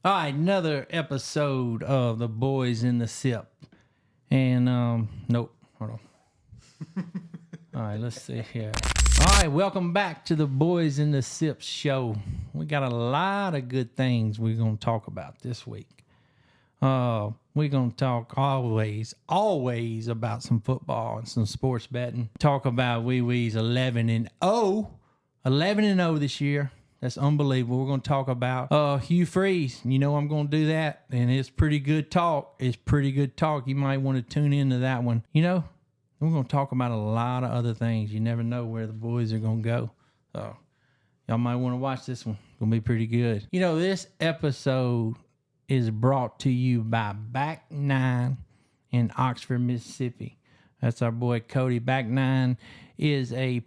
All right, another episode of the Boys in the Sip. And, nope, hold on. All right, let's see here. All right, welcome back to the Boys in the Sip show. We got a lot of good things we're going to talk about this week. We're going to talk always about some football and some sports betting. Talk about Wee Wee's 11-0. 11-0 this year. That's unbelievable. We're going to talk about Hugh Freeze. You know I'm going to do that, and it's pretty good talk. It's pretty good talk. You might want to tune into that one. You know, we're going to talk about a lot of other things. You never know where the boys are going to go. So y'all might want to watch this one. It's going to be pretty good. You know, this episode is brought to you by Back Nine in Oxford, Mississippi. That's our boy Cody. Back Nine is a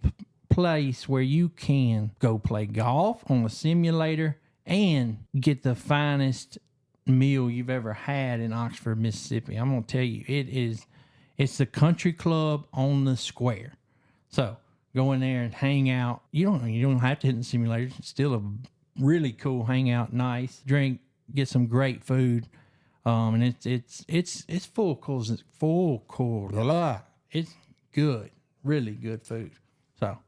place where you can go play golf on a simulator and get the finest meal you've ever had in Oxford, Mississippi. I'm gonna tell you, it's the country club on the square. So go in there and hang out. You don't have to hit the simulator. It's still a really cool hangout, nice drink, get some great food. And it's full course. It's good, really good food. So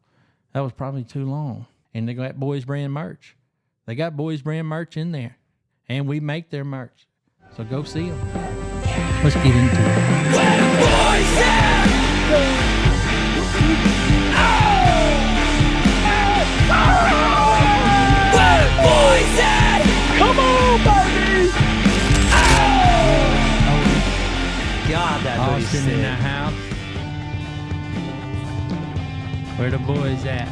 that was probably too long. And they got Boyz brand merch. They got Boyz brand merch in there. And we make their merch. So go see them. Let's get into it. Come on, baby! God, that was Austin sick. in the house. Where the boys at?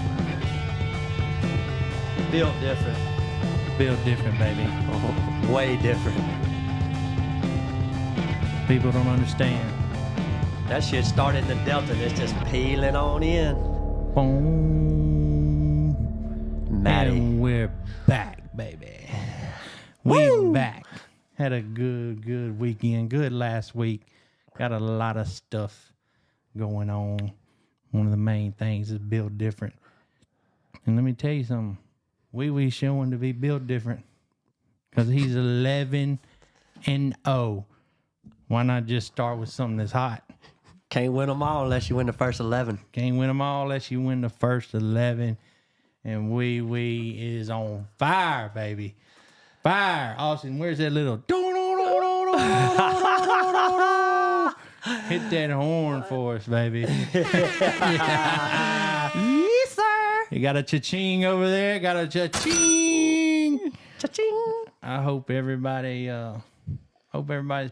Built different. Built different, baby. Way different. People don't understand. That shit started in the Delta and it's just peeling on in. Boom. Matty. And we're back, baby. We're back. Had a good weekend. Good last week. Got a lot of stuff going on. One of the main things is built different. And let me tell you something. Wee Wee showing to be built different. Because he's 11-0. Why not just start with something that's hot? Can't win them all unless you win the first 11. Can't win them all unless you win the first 11. And Wee Wee is on fire, baby. Fire. Austin, where's that little... Hit that horn for us, baby. Yes, sir. You got a cha-ching over there. Got a cha-ching. Cha-ching. I hope everybody's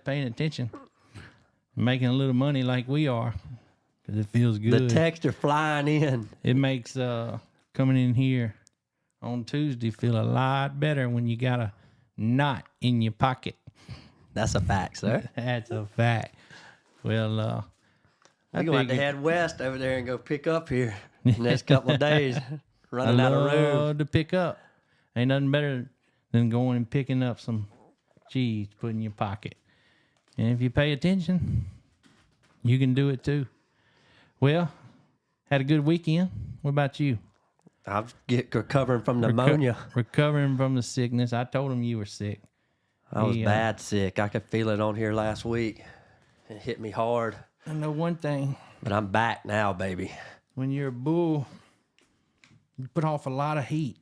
paying attention. Making a little money like we are. Because it feels good. The texts are flying in. It makes coming in here on Tuesday feel a lot better when you got a knot in your pocket. That's a fact, sir. That's a fact. Well, We're going to have to head west over there and go pick up here the next couple of days. Running out of room. love to pick up. Ain't nothing better than going and picking up some cheese to put in your pocket. And if you pay attention, you can do it too. Well, had a good weekend. What about you? I'm recovering from pneumonia. Recovering from the sickness. I told him you were sick. I was bad sick. I could feel it on here last week. It hit me hard. I know one thing. But I'm back now, baby. When you're a bull, you put off a lot of heat.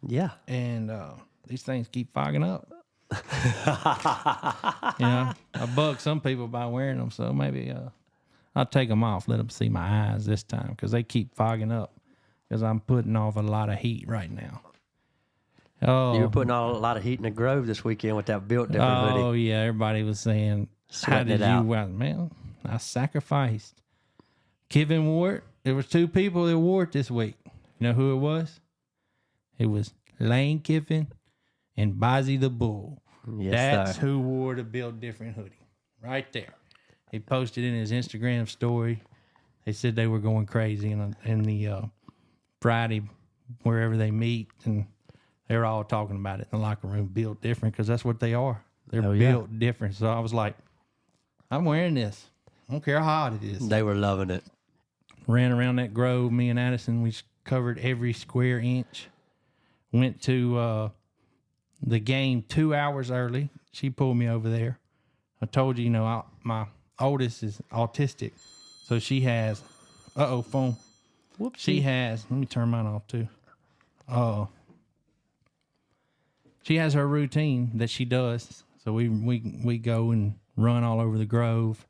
Yeah. And these things keep fogging up. You know, I bug some people by wearing them, so maybe I'll take them off, let them see my eyes this time, because they keep fogging up, because I'm putting off a lot of heat right now. Oh, You were putting on a lot of heat in the Grove this weekend with that built different hoodie. oh yeah, everybody was saying, how Sweating did it you out. wear it? Man, I sacrificed. Kevin wore it. There was two people that wore it this week. You know who it was? It was Lane Kiffin and Bozzy the Bull. Yes, That's sir. who wore the Build Different hoodie. Right there. He posted in his Instagram story. They said they were going crazy in the Friday, wherever they meet. And they're all talking about it in the locker room, Built Different, because that's what they are. They're Oh, yeah. built different. So I was like, I'm wearing this. I don't care how hot it is. They were loving it. Ran around that grove. Me and Addison, we covered every square inch. Went to the game 2 hours early. She pulled me over there. I told you, my oldest is autistic. So she has, phone. Whoopsie. She has, let me turn mine off too. She has her routine that she does. So we go and run all over the Grove,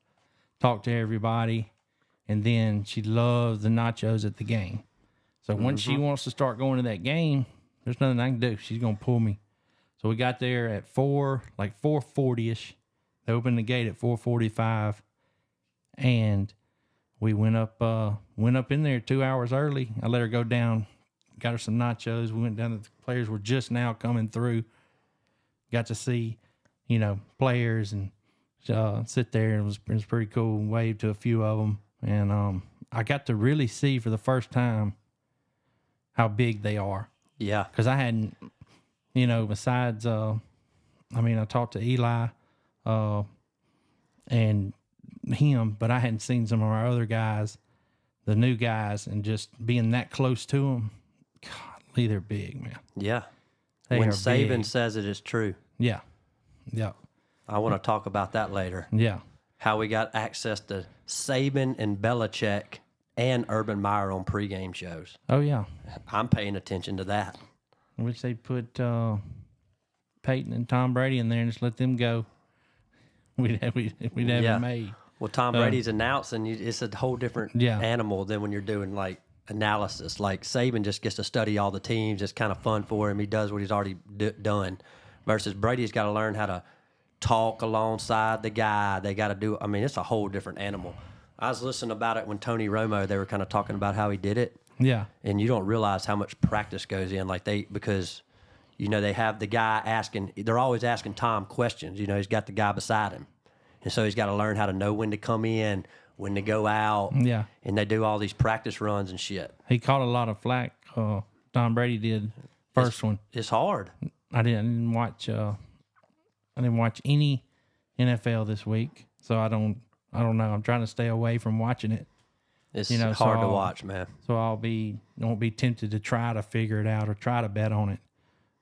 talk to everybody, and then she loves the nachos at the game. So when she wants to start going to that game, there's nothing I can do. She's going to pull me. So we got there at 4:40ish. They opened the gate at 4:45, and we went up in there 2 hours early. I let her go down, got her some nachos. We went down. The players were just now coming through. Got to see, players and sit there. It was pretty cool. Waved to a few of them, and I got to really see for the first time how big they are. Yeah, because I hadn't, besides, I talked to Eli, and him, but I hadn't seen some of our other guys, the new guys, and just being that close to them. Golly, they're big, man. Yeah. They when are Saban big. says it is true. Yeah. Yeah. I want to talk about that later. Yeah. How we got access to Saban and Belichick and Urban Meyer on pregame shows. Oh, yeah. I'm paying attention to that. I wish they put Peyton and Tom Brady in there and just let them go. We'd have it made. Well, Tom Brady's announcing, it's a whole different Yeah. animal than when you're doing like analysis. Like Saban just gets to study all the teams. It's kind of fun for him. He does what he's already done. Versus Brady's got to learn how to talk alongside the guy. They got to do. It's a whole different animal. I was listening about it when Tony Romo. They were kind of talking about how he did it. Yeah. And you don't realize how much practice goes in. Because they have the guy asking. They're always asking Tom questions. He's got the guy beside him. And so he's got to learn how to know when to come in, when to go out. Yeah. And they do all these practice runs and shit. He caught a lot of flack. Tom Brady did first one. It's hard. I didn't watch any NFL this week, so I don't know. I'm trying to stay away from watching it. It's hard to watch, man. So won't be tempted to try to figure it out or try to bet on it.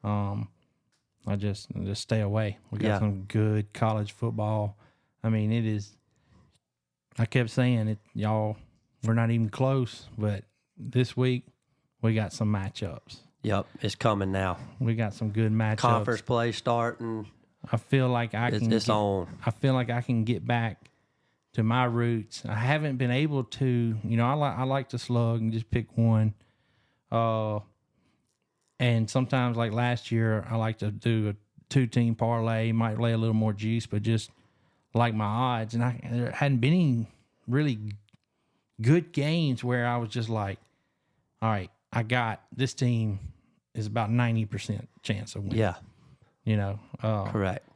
I just stay away. We got some good college football. It is. I kept saying it, y'all. We're not even close, but this week we got some matchups. Yep, it's coming now. We got some good matchups. Conference play starting. I feel like it's on. I feel like I can get back to my roots. I haven't been able to. I like to slug and just pick one. And sometimes, like last year, I like to do a 2-team parlay. Might lay a little more juice, but just like my odds. And there hadn't been any really good games where I was just like, all right, I got this team is about 90% chance of winning. Yeah. Correct.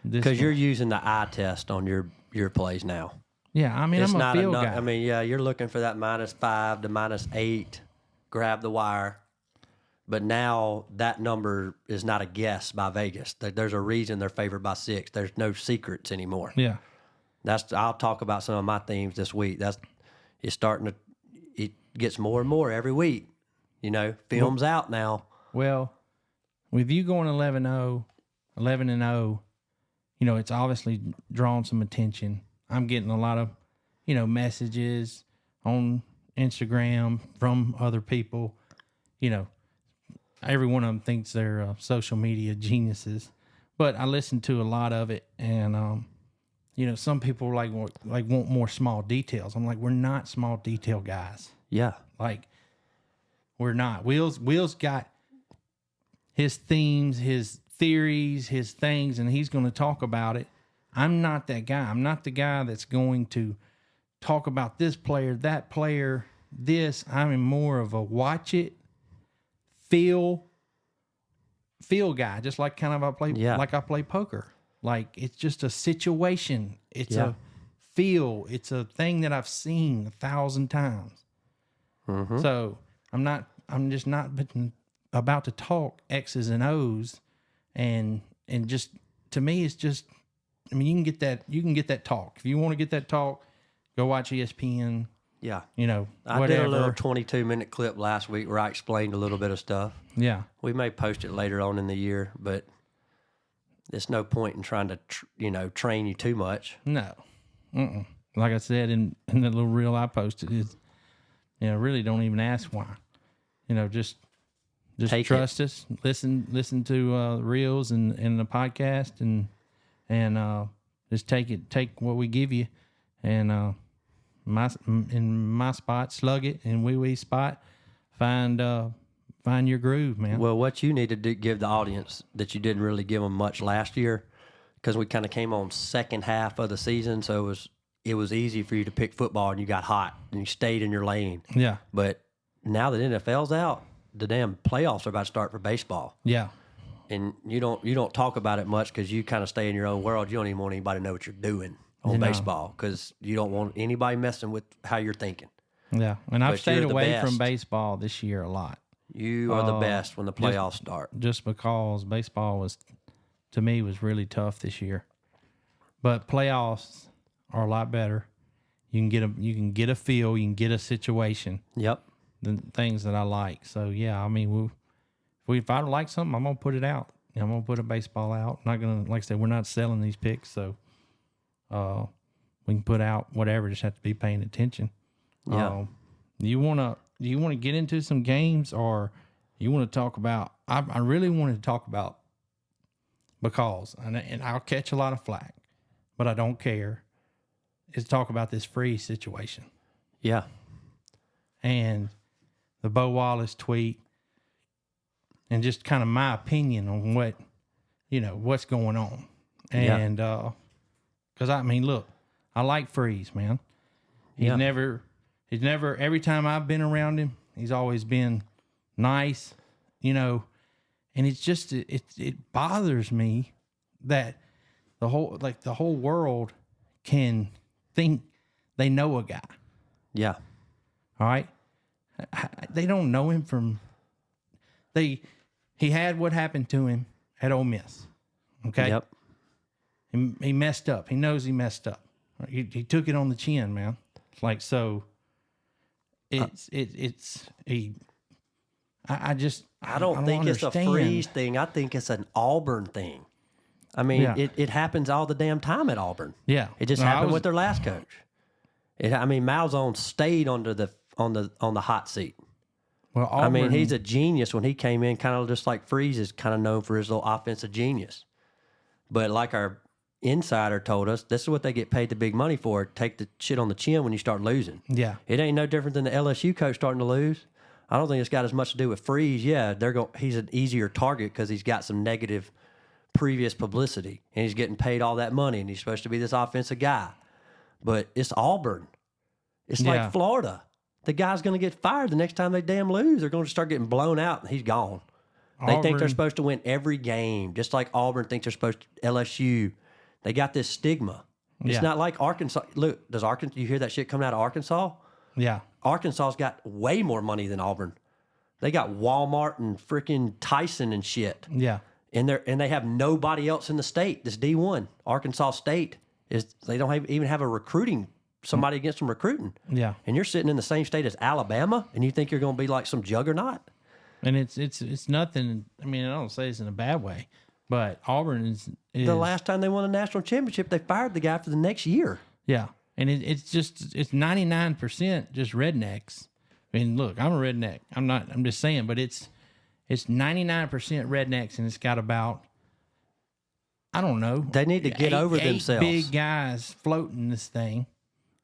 Because you're using the eye test on your plays now. Yeah, I'm a field guy. You're looking for that -5 to -8, grab the wire. But now that number is not a guess by Vegas. There's a reason they're favored by 6. There's no secrets anymore. Yeah. I'll talk about some of my themes this week. It gets more and more every week. Film's out now. Well, with you going 11-0, it's obviously drawn some attention. I'm getting a lot of, messages on Instagram from other people. Every one of them thinks they're social media geniuses, but I listen to a lot of it, and some people want more small details. I'm like, we're not small detail guys. Yeah, we're not. Will's got his themes, his theories, his things, and he's going to talk about it. I'm not that guy. I'm not the guy that's going to talk about this player, that player, this. I'm more of a watch it, feel guy, just like kind of I play poker. Like it's just a situation. It's a feel. It's a thing that I've seen 1,000 times. Mm-hmm. So I'm just not about to talk X's and O's, and just to me it's just. You can get that talk. If you want to get that talk, go watch ESPN. Yeah. Whatever. I did a little 22-minute clip last week where I explained a little bit of stuff. Yeah. We may post it later on in the year, but there's no point in trying to, train you too much. No. Like I said in the little reel I posted, is, really don't even ask why. Just Take trust us. Listen to the reels and the podcast, and just take what we give you, and in my spot, slug it, and wee spot, find your groove, man. Well, what you need to do, give the audience that you didn't really give them much last year, because we kind of came on second half of the season, so it was easy for you to pick football, and you got hot and you stayed in your lane. Yeah. But now that NFL's out, the damn playoffs are about to start for baseball. Yeah. And you don't talk about it much because you kind of stay in your own world. You don't even want anybody to know what you're doing on baseball, because you don't want anybody messing with how you're thinking. Yeah, and I've But stayed you're the away best. from baseball this year a lot. You are the best when the playoffs start. Just because baseball was really tough this year. But playoffs are a lot better. You can get a feel, you can get a situation. Yep. The things that I like. So yeah, I mean, if I like something, I'm gonna put it out. I'm gonna put a baseball out. I'm not gonna, like I said, we're not selling these picks, so we can put out whatever. Just have to be paying attention. Yeah. Do you wanna get into some games, or you want to talk about? I really wanted to talk about, because and I'll catch a lot of flack, but I don't care. Is talk about this Freeze situation. Yeah. And the Bo Wallace tweet, and just kind of my opinion on what's going on. And because I mean, look, I like Freeze, man. He's never, every time I've been around him, he's always been nice, and it's just, it bothers me that the whole world can think they know a guy. Yeah. All right. They don't know him from, he had what happened to him at Ole Miss. Okay. Yep. He messed up. He knows he messed up. He took it on the chin, man. Like, so I don't think it's a understand. Freeze thing. I think it's an Auburn thing. I mean, it happens all the damn time at Auburn. Yeah. It just happened with their last coach. Malzahn stayed on the hot seat. Well, Auburn, I mean, he's a genius when he came in, kind of just like Freeze is kind of known for his little offensive genius. But like our insider told us, this is what they get paid the big money for. Take the shit on the chin when you start losing. Yeah. It ain't no different than the LSU coach starting to lose. I don't think it's got as much to do with Freeze. Yeah, he's an easier target because he's got some negative previous publicity, and he's getting paid all that money, and he's supposed to be this offensive guy. But it's Auburn. It's like Florida. The guy's going to get fired the next time they damn lose. They're going to start getting blown out, and he's gone. They think they're supposed to win every game, just like Auburn thinks they're supposed to. LSU, they got this stigma. It's not like Arkansas. Look, you hear that shit coming out of Arkansas? Yeah. Arkansas's got way more money than Auburn. They got Walmart and freaking Tyson and shit. Yeah. And they have nobody else in the state. This D1, Arkansas State, they don't even have a recruiting, somebody against them recruiting. Yeah. And you're sitting in the same state as Alabama, and you think you're going to be like some juggernaut? And it's nothing. I mean, I don't say it's in a bad way, but Auburn is the last time they won a national championship, they fired the guy for the next year. Yeah. And it's 99% just rednecks. I mean, look, I'm a redneck. I'm just saying, but it's 99% rednecks, and it's got about, I don't know. They need to get over themselves. Big guys floating this thing.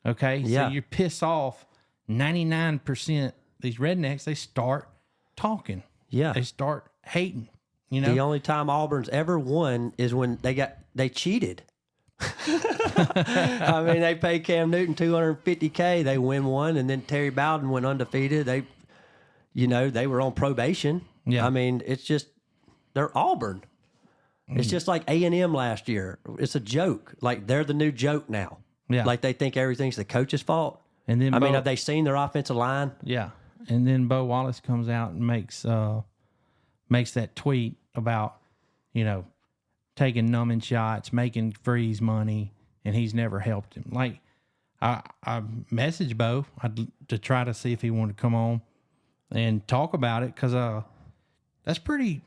Okay? Yeah. So you piss off 99%. These rednecks, they start talking. Yeah. They start hating. The only time Auburn's ever won is when they cheated. I mean, they paid Cam Newton $250K. They win one, and then Terry Bowden went undefeated. They were on probation. Yeah. I mean, it's just they're Auburn. It's just like A&M last year. It's a joke. Like, they're the new joke now. Yeah. Like, they think everything's the coach's fault. And then have they seen their offensive line? Yeah. And then Bo Wallace comes out and makes that tweet about, taking numbing shots, making Freeze money, and he's never helped him. Like, I messaged Bo to try to see if he wanted to come on and talk about it, because that's pretty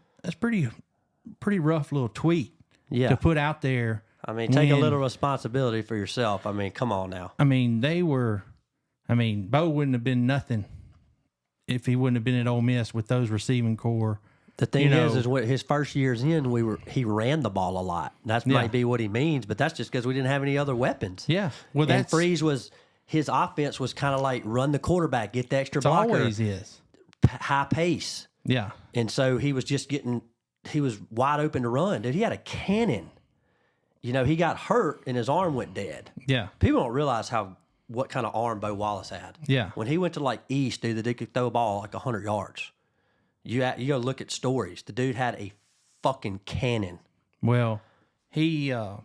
rough little tweet. to put out there. I mean, take a little responsibility for yourself. I mean, come on now. I mean, Bo wouldn't have been nothing if he wouldn't have been at Ole Miss with those receiving core. The thing is what his first years in, he ran the ball a lot. That might be what he means, but that's just because we didn't have any other weapons. Yeah. Well, and Freeze his offense was kind of like run the quarterback, get the extra blocker. Always is. High pace. Yeah. And so he was wide open to run. Dude, he had a cannon. You know, he got hurt and his arm went dead. Yeah. People don't realize what kind of arm Bo Wallace had. Yeah. When he went to like East, dude, the dude could throw a ball like 100 yards. You go look at stories. The dude had a fucking cannon. Well, and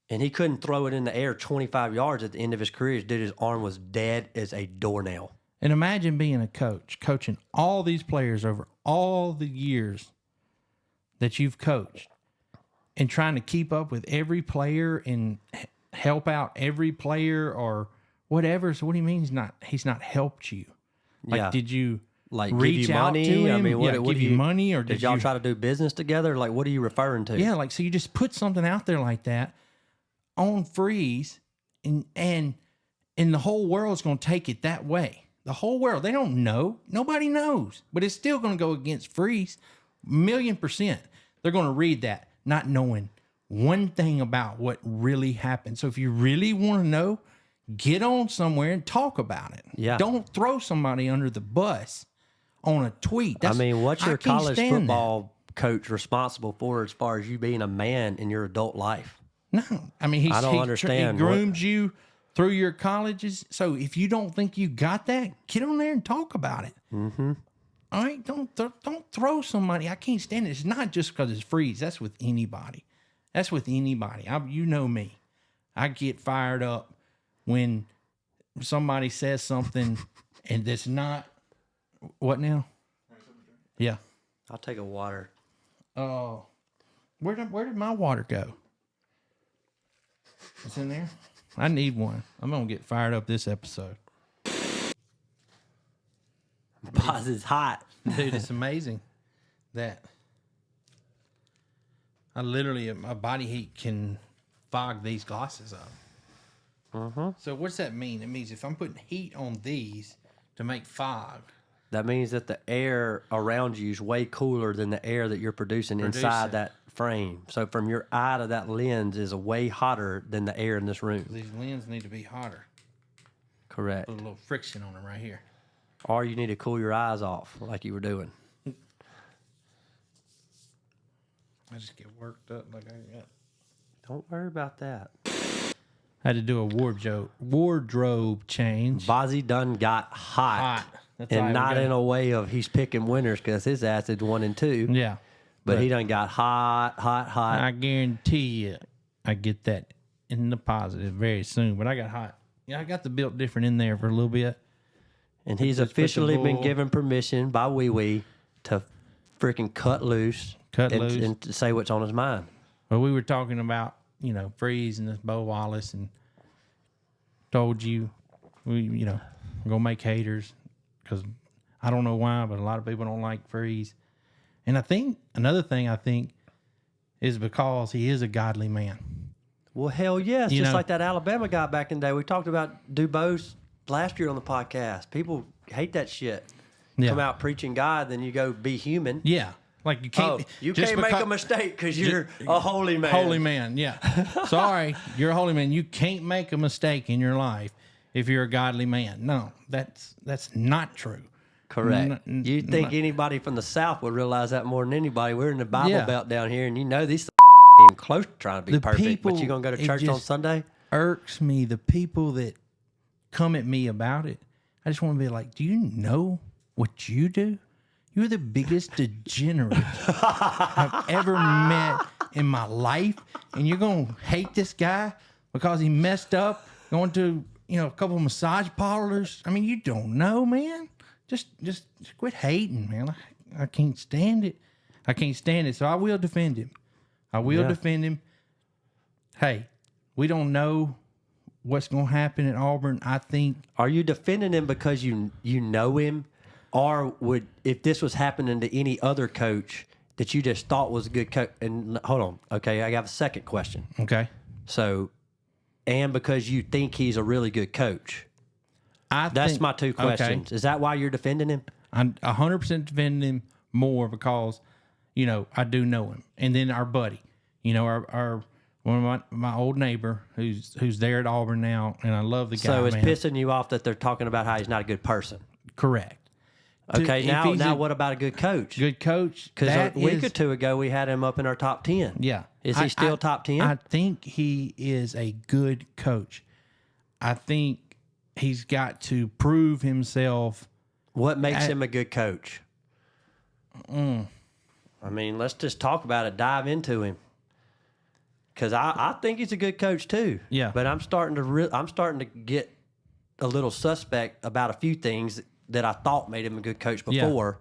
he couldn't throw it in the air 25 yards at the end of his career. Dude, his arm was dead as a doornail. And imagine being a coach, coaching all these players over all the years that you've coached and trying to keep up with every player and help out every player or whatever. So what do you mean he's not helped you? Like, did you reach give you out money? to him? I mean, what give you money, or did y'all try to do business together? Like, what are you referring to? Yeah, like, so you just put something out there like that on Freeze, and the whole world's going to take it that way. The whole world, they don't know. Nobody knows, but it's still going to go against Freeze, 1,000,000%. They're going to read that, not knowing one thing about what really happened. So if you really want to know, get on somewhere and talk about it. Yeah. Don't throw somebody under the bus on a tweet. I mean, what's your college football coach responsible for as far as you being a man in your adult life? No. I mean, I don't understand. He groomed you through your colleges. So if you don't think you got that, get on there and talk about it. Mm-hmm. All right? Don't throw somebody. I can't stand it. It's not just because it's Freeze. That's with anybody. You know me. I get fired up when somebody says something and that's not. What now? Yeah. I'll take a water. Oh, where did my water go? It's in there. I need one. I'm gonna get fired up this episode. Boz is hot, dude. It's amazing that my body heat can fog these glasses up. So what's that mean? It means if I'm putting heat on these to make fog. That means that the air around you is way cooler than the air that you're producing inside that frame. So from your eye to that lens is way hotter than the air in this room. These lenses need to be hotter. Correct. Put a little friction on them right here. Or you need to cool your eyes off like you were doing. I just get worked up like I got. Don't worry about that. I had to do a wardrobe change. Bozzy done got hot. And not in a way of he's picking winners because his acid's 1 and 2. Yeah. But he done got hot. I guarantee you I get that in the positive very soon. But I got hot. Yeah, I got the built different in there for a little bit. And he's officially been given permission by Wee Wee to freaking cut loose. And to say what's on his mind. Well, we were talking about, Freeze and this Bo Wallace and told you, we're going to make haters. Because I don't know why, but a lot of people don't like Freeze. And I think another thing is because he is a godly man. Well, hell yes. Just like that Alabama guy back in the day. We talked about DuBose last year on the podcast. People hate that shit. Yeah. Come out preaching God, then you go be human. Yeah. Like you can't. You can't make a mistake because you're a holy man. Holy man, yeah. Sorry, you're a holy man. You can't make a mistake in your life if you're a godly man. No, that's not true. Correct. You'd think anybody from the South would realize that more than anybody. We're in the Bible Belt down here, and these even close to trying to be perfect. But you going to go to church on Sunday? Irks me, the people that come at me about it. I just want to be like, do you know what you do? You're the biggest degenerate I've ever met in my life, and you're going to hate this guy because he messed up going to a couple of massage parlors. I mean, you don't know, man. Just quit hating, man. I can't stand it. So I will defend him. Defend him. Hey, we don't know what's going to happen at Auburn. I think. Are you defending him because you know him, or if this was happening to any other coach, that you just thought was a good coach? And hold on, okay, I have a second question. Okay. So, and because you think he's a really good coach, that's my two questions. Okay. Is that why you're defending him? I'm 100% defending him more because, I do know him. And then our buddy, our one of my old neighbor who's there at Auburn now, and I love the guy. So it's man. pissing you off that they're talking about how he's not a good person. Correct. Okay, now what about a good coach? Good coach. Because a week or two ago we had him up in our top 10. Yeah. Is he still top 10? I think he is a good coach. I think he's got to prove himself. What makes him a good coach? I mean, let's just talk about it. Dive into him. Because I think he's a good coach too. Yeah. But I'm starting to get a little suspect about a few things that I thought made him a good coach before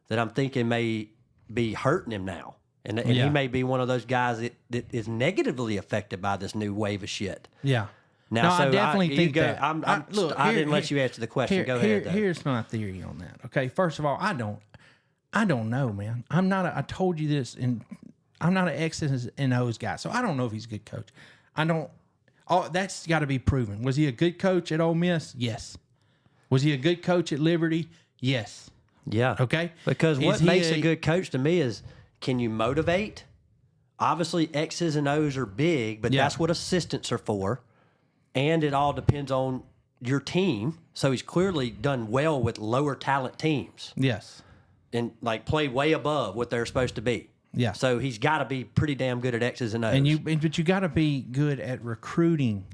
that I'm thinking may be hurting him now. And he may be one of those guys that is negatively affected by this new wave of shit. Yeah. Now, no, so I definitely think that. I didn't let you answer the question. Go ahead. Here's my theory on that. Okay, first of all, I don't know, man. I told you this, and I'm not an X's and O's guy, so I don't know if he's a good coach. That's got to be proven. Was he a good coach at Ole Miss? Yes. Was he a good coach at Liberty? Yes. Yeah. Okay. Because what makes a good coach to me is, can you motivate? Obviously, X's and O's are big, but that's what assistants are for. And it all depends on your team. So he's clearly done well with lower talent teams. Yes. And play way above what they're supposed to be. Yeah. So he's got to be pretty damn good at X's and O's. But you got to be good at recruiting.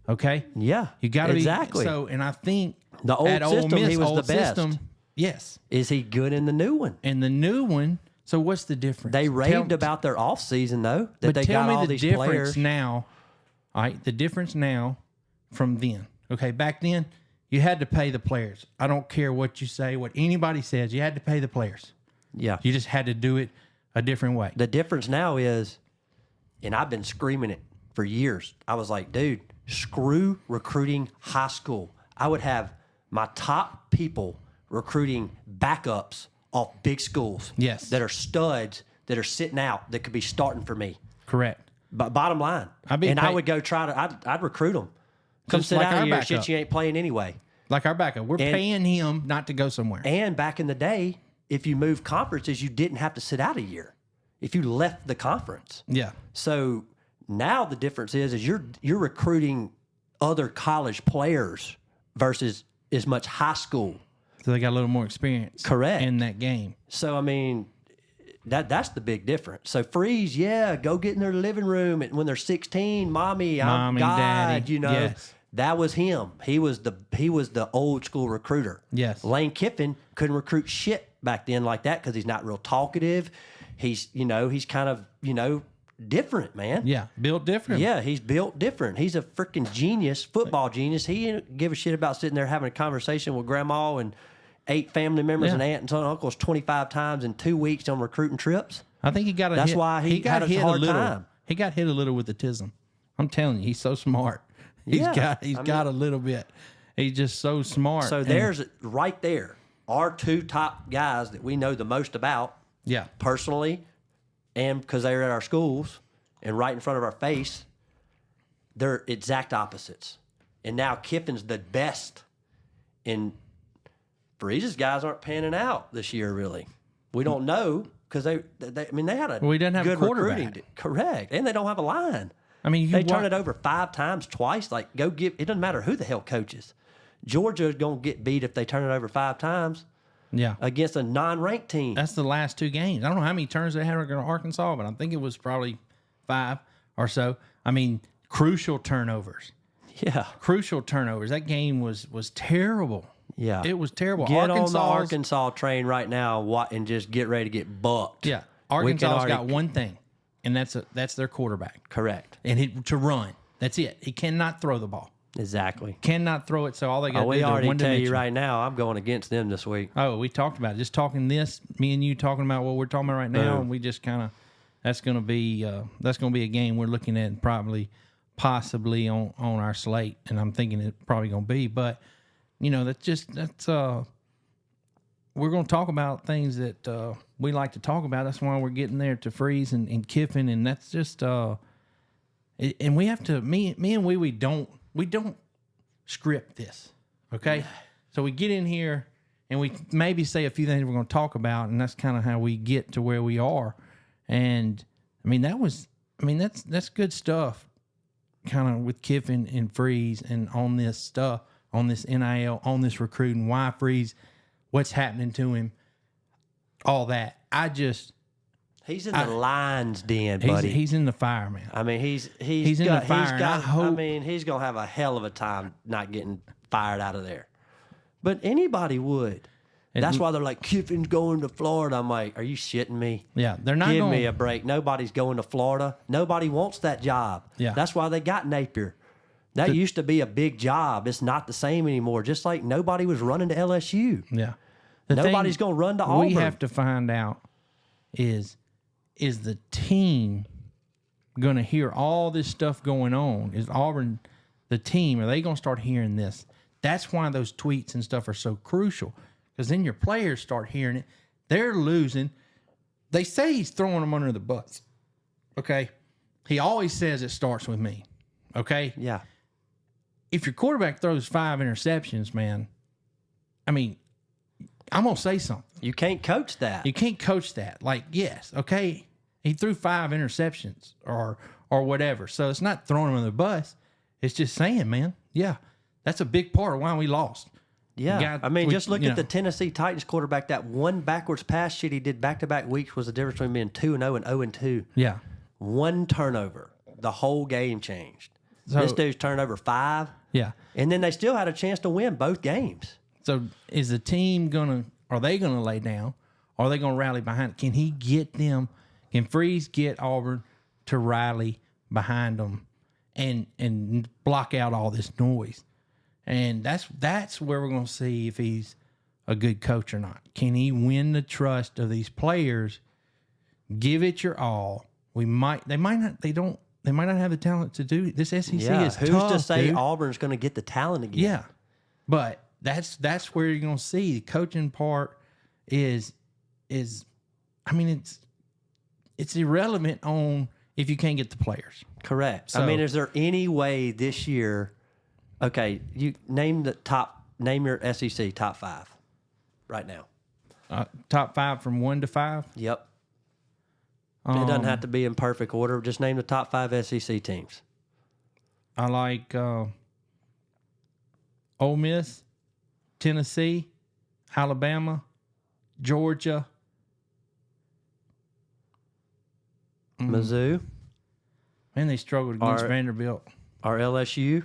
Okay. Yeah. You got to exactly. be. So, and I think the old at system, Ole Miss, he was the best. System, yes. Is he good in the new one? And the new one. So what's the difference? They raved about their off season though. That they got all these players. Tell me the difference now. All right, the difference now from then. Okay, back then you had to pay the players. I don't care what you say, what anybody says. You had to pay the players. Yeah. You just had to do it a different way. The difference now is, and I've been screaming it for years. I was like, dude, screw recruiting high school. I would have my top people recruiting backups off big schools. Yes. That are studs that are sitting out that could be starting for me. Correct. But bottom line. I would go I'd recruit them. Come sit out here, shit you ain't playing anyway. Like our backup. We're paying him not to go somewhere. And back in the day, if you moved conferences, you didn't have to sit out a year if you left the conference. Yeah. So now the difference is you're recruiting other college players versus as much high school. So they got a little more experience. Correct. In that game. So, I mean, that's the big difference. So Freeze, go get in their living room and when they're 16, mommy, I'm God, daddy. Yes. That was him. He was the old school recruiter. Yes. Lane Kiffin couldn't recruit shit back then like that because he's not real talkative. He's kind of, different, man. Yeah, built different. Yeah, he's built different. He's a freaking genius, football genius. He didn't give a shit about sitting there having a conversation with grandma and 8 family members and aunts and uncles 25 times in 2 weeks on recruiting trips. I think he got a That's hit. why he had a hard time. He got hit a little with autism. I'm telling you, he's so smart. He's got a little bit. He's just so smart. So there's right there our 2 top guys that we know the most about. Yeah. Personally, and because they're at our schools and right in front of our face, they're exact opposites. And now Kiffin's the best. And Freeze's guys aren't panning out this year, really. We don't know because they had a we didn't have good a quarterback. recruiting. Correct. And they don't have a line. I mean, they turn it over 5 times twice. It doesn't matter who the hell coaches. Georgia's going to get beat if they turn it over 5 times. Yeah. Against a non-ranked team. That's the last 2 games. I don't know how many turns they had against Arkansas, but I think it was probably 5 or so. I mean, crucial turnovers. Yeah. Crucial turnovers. That game was terrible. Yeah. It was terrible. Get on the Arkansas train right now and just get ready to get bucked. Yeah. Arkansas's got one thing, and that's their quarterback. Correct. And to run. That's it. He cannot throw the ball. Exactly. Cannot throw it, so all they got to do is is one one tell dimension. you right now, I'm going against them this week. Oh, we talked about it. Just talking this, me and you talking about what we're talking about right now, and we just kind of that's going to be a game we're looking at and possibly on our slate, and I'm thinking it's probably going to be, but that's we're going to talk about things that we like to talk about. That's why we're getting there to Freeze and Kiffin, and that's just and we have to. Me and we don't script this, okay? So we get in here and we maybe say a few things we're going to talk about, and that's kind of how we get to where we are. And I mean that's good stuff, kind of with Kiffin and Freeze and on this stuff, on this NIL, on this recruiting, why Freeze, what's happening to him, all that. He's in the lion's den, buddy. He's in the fire, man. I mean, he's in the fire. He's gonna have a hell of a time not getting fired out of there. But anybody would. That's why they're like, Kiffin's going to Florida. I'm like, are you shitting me? Yeah, they're not. Give me a break. Nobody's going to Florida. Nobody wants that job. Yeah, that's why they got Napier. That used to be a big job. It's not the same anymore. Just like nobody was running to LSU. Yeah. Nobody's going to run to Auburn. We have to find out is the team going to hear all this stuff going on? Is Auburn, the team, are they going to start hearing this? That's why those tweets and stuff are so crucial, because then your players start hearing it. They're losing. They say he's throwing them under the bus. Okay? He always says it starts with me. Okay? Yeah. If your quarterback throws 5 interceptions, man, I mean, I'm going to say something. You can't coach that. You can't coach that. Like, yes, okay, he threw 5 interceptions or whatever. So it's not throwing him under the bus. It's just saying, man, yeah, that's a big part of why we lost. Yeah. Just look at the Tennessee Titans quarterback. That one backwards pass shit he did back-to-back weeks was the difference between being 2-0 and 0-2. Yeah. One turnover. The whole game changed. So, this dude's turned over 5. Yeah. And then they still had a chance to win both games. So is the team are they going to lay down? Are they going to rally behind it? Can he get them? Can Freeze get Auburn to rally behind them and block out all this noise? And that's where we're going to see if he's a good coach or not. Can he win the trust of these players? Give it your all. They might not have the talent to do it. This SEC is tough. Who's to say dude? Auburn's going to get the talent again? Yeah, but that's where you're going to see the coaching part is. I mean, it's irrelevant on if you can't get the players. Correct. So, I mean, is there any way this year? Okay, you name your SEC top 5 right now. Top 5 from 1 to 5. Yep. It doesn't have to be in perfect order. Just name the top 5 SEC teams. I like Ole Miss, Tennessee, Alabama, Georgia, Mizzou. Man, they struggled against Vanderbilt. Or LSU.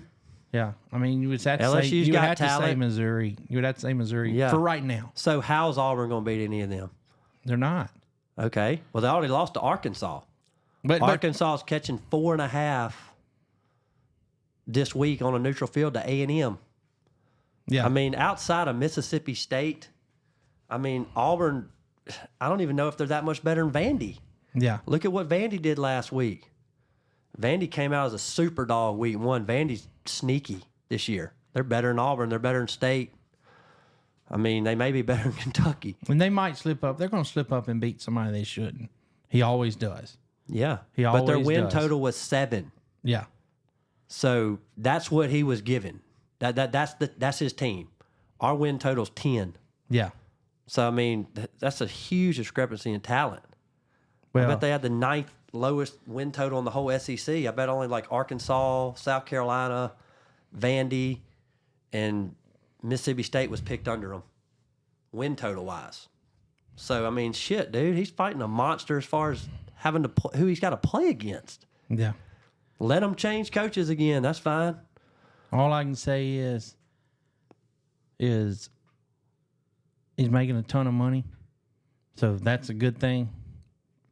Yeah, I mean, you would have to LSU's say got talent. Missouri. You would have to say Missouri for right now. So how's Auburn going to beat any of them? They're not. Okay. Well, they already lost to Arkansas. But Arkansas is catching 4.5 this week on a neutral field to A&M. Yeah. I mean, outside of Mississippi State, I mean, Auburn, I don't even know if they're that much better than Vandy. Yeah. Look at what Vandy did last week. Vandy came out as a super dog week 1. Vandy's sneaky this year. They're better than Auburn. They're better than State. I mean, they may be better than Kentucky. And they might slip up. They're going to slip up and beat somebody they shouldn't. He always does. Yeah. But their win total was 7. Yeah. So that's what he was given. That's his team. Our win total's 10. Yeah. So, I mean, that's a huge discrepancy in talent. Well, I bet they had the 9th lowest win total in the whole SEC. I bet only like Arkansas, South Carolina, Vandy, and Mississippi State was picked under them, win total wise. So I mean, shit, dude, he's fighting a monster as far as having to who he's got to play against. Yeah, let him change coaches again. That's fine. All I can say is he's making a ton of money, so that's a good thing.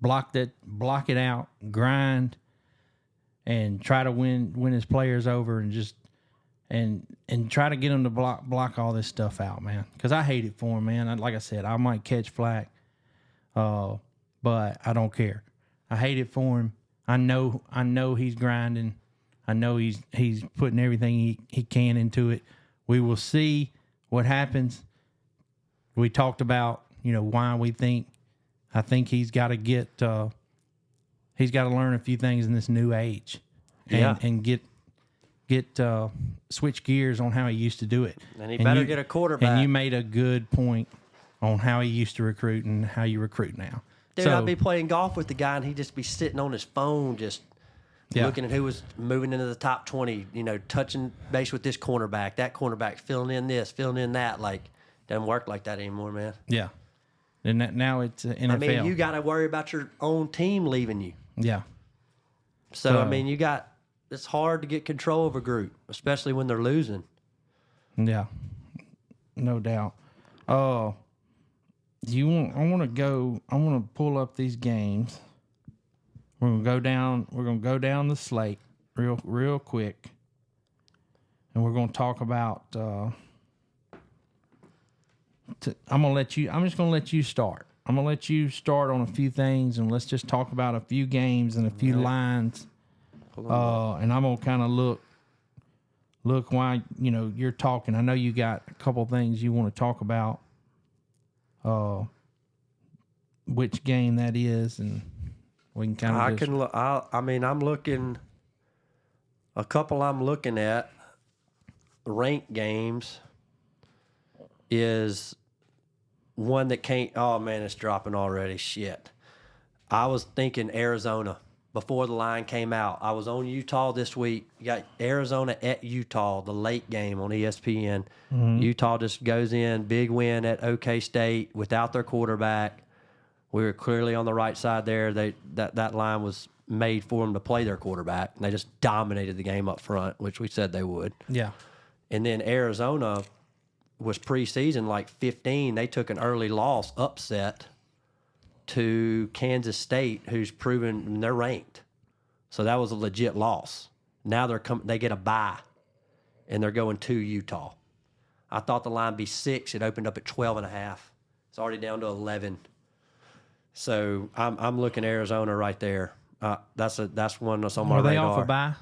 Block it out, grind, and try to win his players over, and just and try to get him to block all this stuff out, man. Because I hate it for him, man. Like I said, I might catch flack, but I don't care. I hate it for him. I know he's grinding. I know he's putting everything he can into it. We will see what happens. We talked about, why we think. I think he's got to get. He's got to learn a few things in this new age, and get switch gears on how he used to do it. And he better get a quarterback. And you made a good point on how he used to recruit and how you recruit now. Dude, I'd be playing golf with the guy, and he'd just be sitting on his phone, just looking at who was moving into the top 20, touching base with this cornerback, that cornerback, filling in this, filling in that. Like, doesn't work like that anymore, man. Yeah. And now it's NFL. I mean, you got to worry about your own team leaving you. Yeah. So, I mean, it's hard to get control of a group, especially when they're losing. Yeah. No doubt. I want to pull up these games. We're gonna go down the slate real quick. And we're gonna talk about I'm just gonna let you start. I'm gonna let you start on a few things, and let's just talk about a few games and a few lines. And I'm gonna kind of look why you're talking. I know you got a couple things you want to talk about. Which game that is, and we can kind of. I'm looking. A couple I'm looking at ranked games is one that can't. Oh man, it's dropping already. Shit. I was thinking Arizona before the line came out. I was on Utah this week. You got Arizona at Utah, the late game on ESPN. Mm-hmm. Utah just goes in, big win at OK State without their quarterback. We were clearly on the right side there. That line was made for them to play their quarterback, and they just dominated the game up front, which we said they would. Yeah. And then Arizona was preseason like 15. They took an early loss, upset to Kansas State, who's proven they're ranked. So that was a legit loss. Now they get a bye, and they're going to Utah. I thought the line would be 6. It opened up at 12.5. It's already down to 11. So I'm looking Arizona right there. That's one that's on my radar. Are they off a bye?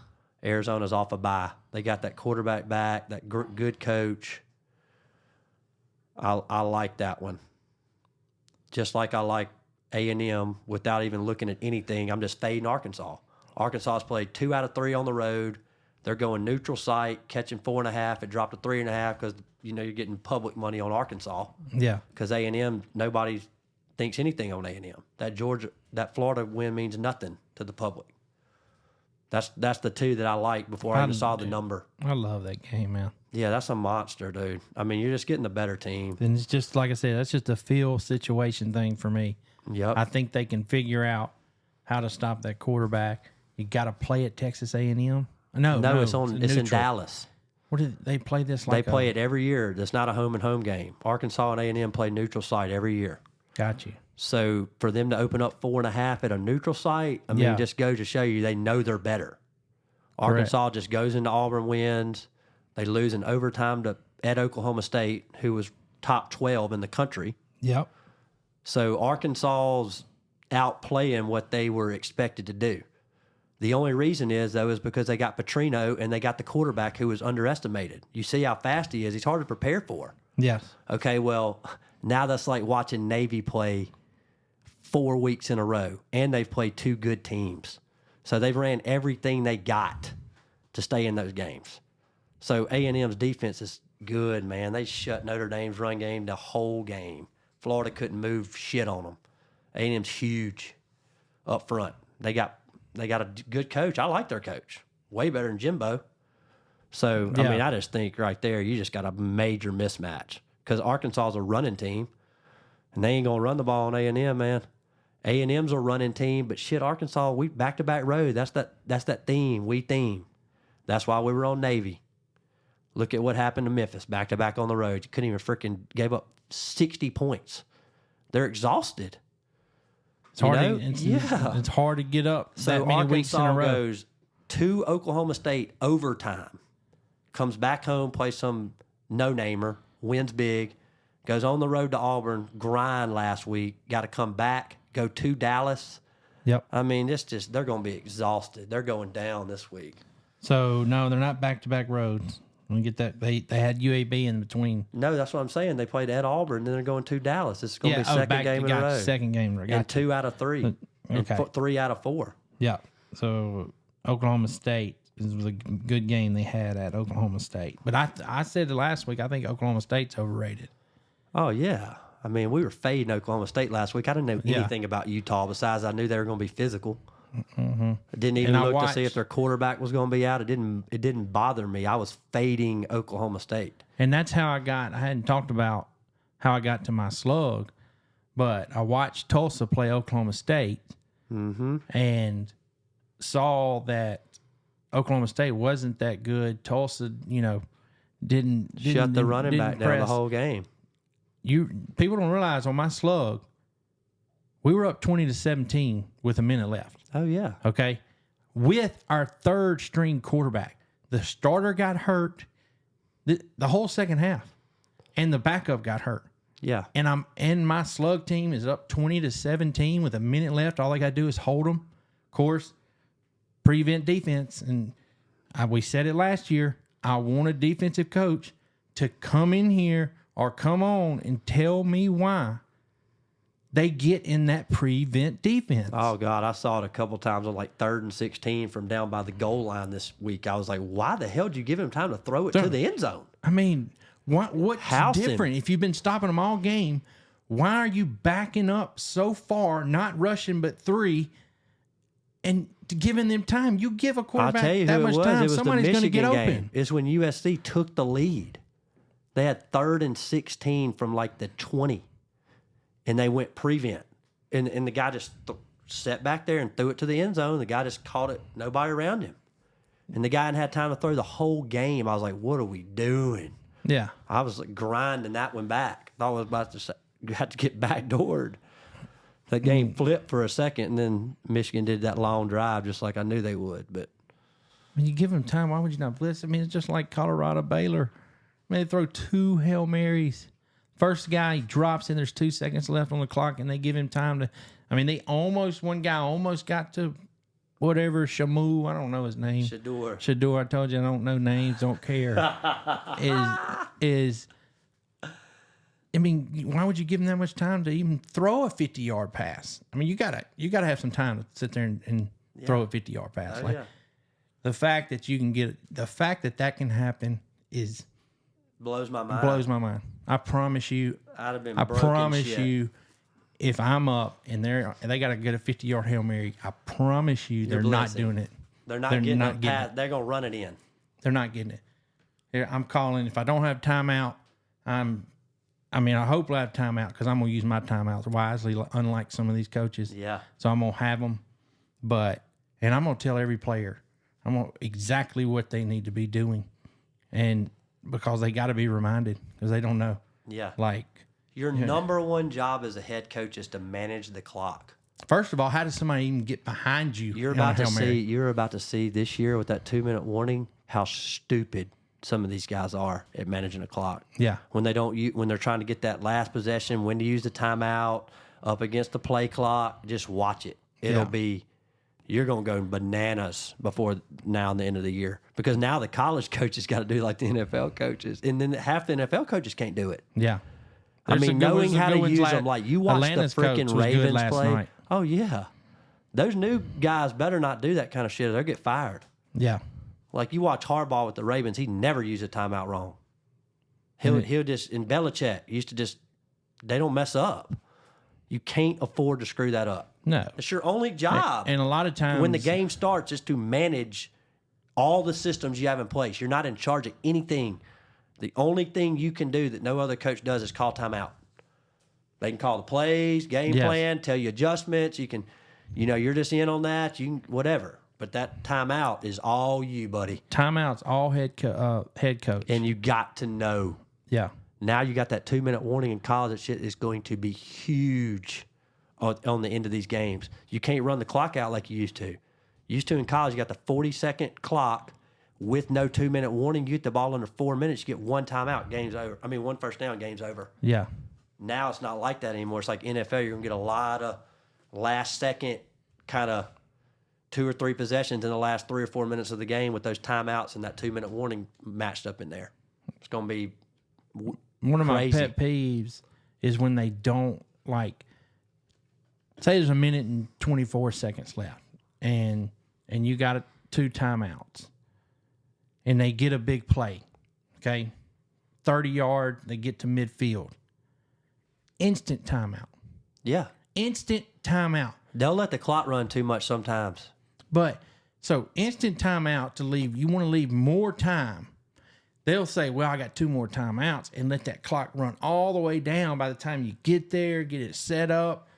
Arizona's off a bye. They got that quarterback back, that good coach. I like that one. Just like I like A&M without even looking at anything. I'm just fading Arkansas. Arkansas's played 2 out of 3 on the road. They're going neutral site, catching 4.5. It dropped to 3.5 because you're getting public money on Arkansas. Yeah. Because A&M, nobody thinks anything on A&M. That Florida win means nothing to the public. That's the two that I like before I even saw the number. I love that game, man. Yeah, that's a monster, dude. I mean, you're just getting the better team. And it's just like I said, that's just a feel situation thing for me. Yep. I think they can figure out how to stop that quarterback. You got to play at Texas A&M. No, it's in Dallas. What did they play this? They play it every year. That's not a home and home game. Arkansas and A&M play neutral site every year. Got you. So for them to open up 4.5 at a neutral site, I mean, just goes to show you they know they're better. Arkansas just goes into Auburn, wins. They lose in overtime at Oklahoma State, who was top 12 in the country. Yep. So Arkansas's outplaying what they were expected to do. The only reason is because they got Petrino and they got the quarterback who was underestimated. You see how fast he is. He's hard to prepare for. Yes. Okay, well, now that's like watching Navy play 4 weeks in a row, and they've played 2 good teams. So they've ran everything they got to stay in those games. So A&M's defense is good, man. They shut Notre Dame's run game the whole game. Florida couldn't move shit on them. A&M's huge up front. They got a good coach. I like their coach. Way better than Jimbo. So, I mean, I just think right there you just got a major mismatch because Arkansas is a running team, and they ain't going to run the ball on A&M, man. A&M's a running team, but shit, Arkansas, we back-to-back road. That's that theme. We theme. That's why we were on Navy. Look at what happened to Memphis, back-to-back on the road. You couldn't even freaking gave up 60 points. They're exhausted. It's hard to get up so that many Arkansas weeks in a row. Goes to Oklahoma State overtime, comes back home, plays some no-namer, wins big, goes on the road to Auburn, grind last week, got to come back, go to Dallas. Yep. I mean, they're going to be exhausted. They're going down this week. So, no, they're not back-to-back roads. Let me get that. They had UAB in between. No, that's what I'm saying. They played at Auburn, then they're going to Dallas. This is going to be second game in a row. Second game. And 2 out of 3. And 3 out of 4. Yeah. So Oklahoma State was a good game they had at Oklahoma State. But I said it last week, I think Oklahoma State's overrated. Oh, yeah. I mean, we were fading Oklahoma State last week. I didn't know anything about Utah besides I knew they were going to be physical. I didn't even look to see if their quarterback was going to be out. It didn't bother me. I was fading Oklahoma State. And that's how I hadn't talked about how I got to my slug, but I watched Tulsa play Oklahoma State and saw that Oklahoma State wasn't that good. Tulsa, didn't shut the running back down the whole game. People don't realize on my slug, we were up 20-17 with a minute left. Oh, yeah. Okay. With our third string quarterback. The starter got hurt the whole second half. And the backup got hurt. Yeah. And my slug team is up 20-17 with a minute left. All I got to do is hold them. Of course, prevent defense. And we said it last year. I want a defensive coach to come in here or come on and tell me why they get in that prevent defense. Oh, God, I saw it a couple times on like 3rd and 16 from down by the goal line this week. I was like, why the hell did you give him time to throw it to the end zone? I mean, what's different? If you've been stopping them all game, why are you backing up so far, not rushing but 3, and giving them time? You give a quarterback that much time, somebody's going to get open. It's when USC took the lead. They had 3rd and 16 from like the 20, and they went prevent. And the guy just sat back there and threw it to the end zone. The guy just caught it, nobody around him. And the guy hadn't had time to throw the whole game. I was like, what are we doing? Yeah. I was like grinding that one back. Thought I was about to have to get backdoored. The game flipped for a second, and then Michigan did that long drive just like I knew they would. But when you give them time, why would you not blitz? I mean, it's just like Colorado Baylor. I mean, they throw 2 Hail Marys. First guy, he drops in, there's 2 seconds left on the clock, and they give him time to. I mean, one guy almost got to whatever, Shamu, I don't know his name. Shador, I told you I don't know names, don't care. I mean, why would you give him that much time to even throw a 50-yard pass? I mean, you gotta have some time to sit there and throw a 50-yard pass. The fact that you can the fact that can happen is blows my mind. Blows my mind. I promise you. I'd have been. I promise you, if I'm up and they got to get a 50-yard Hail Mary, I promise you they're not doing it. They're not getting it. They're gonna run it in. They're not getting it. Here, I'm calling. If I don't have timeout, I hope I have timeout because I'm going to use my timeouts wisely, unlike some of these coaches. Yeah. So I'm going to have them. And I'm going to tell every player exactly what they need to be doing. And because they got to be reminded because they don't know. Yeah. Your number one job as a head coach is to manage the clock. First of all, how does somebody even get behind you? You're about to see this year with that 2-minute warning how stupid some of these guys are at managing the clock. Yeah. When they're trying to get that last possession, when to use the timeout, up against the play clock, just watch it. You're going to go bananas before now and the end of the year. Because now the college coaches got to do like the NFL coaches. And then half the NFL coaches can't do it. Yeah. Knowing how to use them. Like, you watch Atlanta's the freaking Ravens play. Night. Oh, yeah. Those new guys better not do that kind of shit or they'll get fired. Yeah. Like, you watch Harbaugh with the Ravens, he never used a timeout wrong. He'll just, in Belichick, used to just, they don't mess up. You can't afford to screw that up. No. It's your only job. And a lot of times, when the game starts, is to manage all the systems you have in place. You're not in charge of anything. The only thing you can do that no other coach does is call timeout. They can call the plays, game plan, tell you adjustments. You can, you're just in on that. You can, whatever. But that timeout is all you, buddy. Timeout's all head coach. And you got to know. Yeah. Now you got that 2-minute warning in college. That shit is going to be huge on the end of these games. You can't run the clock out like you used to. In college, you got the 40-second clock with no 2-minute warning. You get the ball under 4 minutes, you get one timeout, game's over. I mean, one first down, game's over. Yeah. Now it's not like that anymore. It's like NFL. You're going to get a lot of last-second kind of 2 or 3 possessions in the last 3 or 4 minutes of the game with those timeouts and that 2-minute warning matched up in there. It's going to be one of crazy. my pet peeves is when they don't, like, say there's a minute and 24 seconds left, and you got 2 timeouts, and they get a big play, okay? 30-yard, they get to midfield. Instant timeout. Yeah. Instant timeout. They'll let the clock run too much sometimes. But, so instant timeout to leave, you want to leave more time. They'll say, well, I got 2 more timeouts, and let that clock run all the way down by the time you get there, get it set up,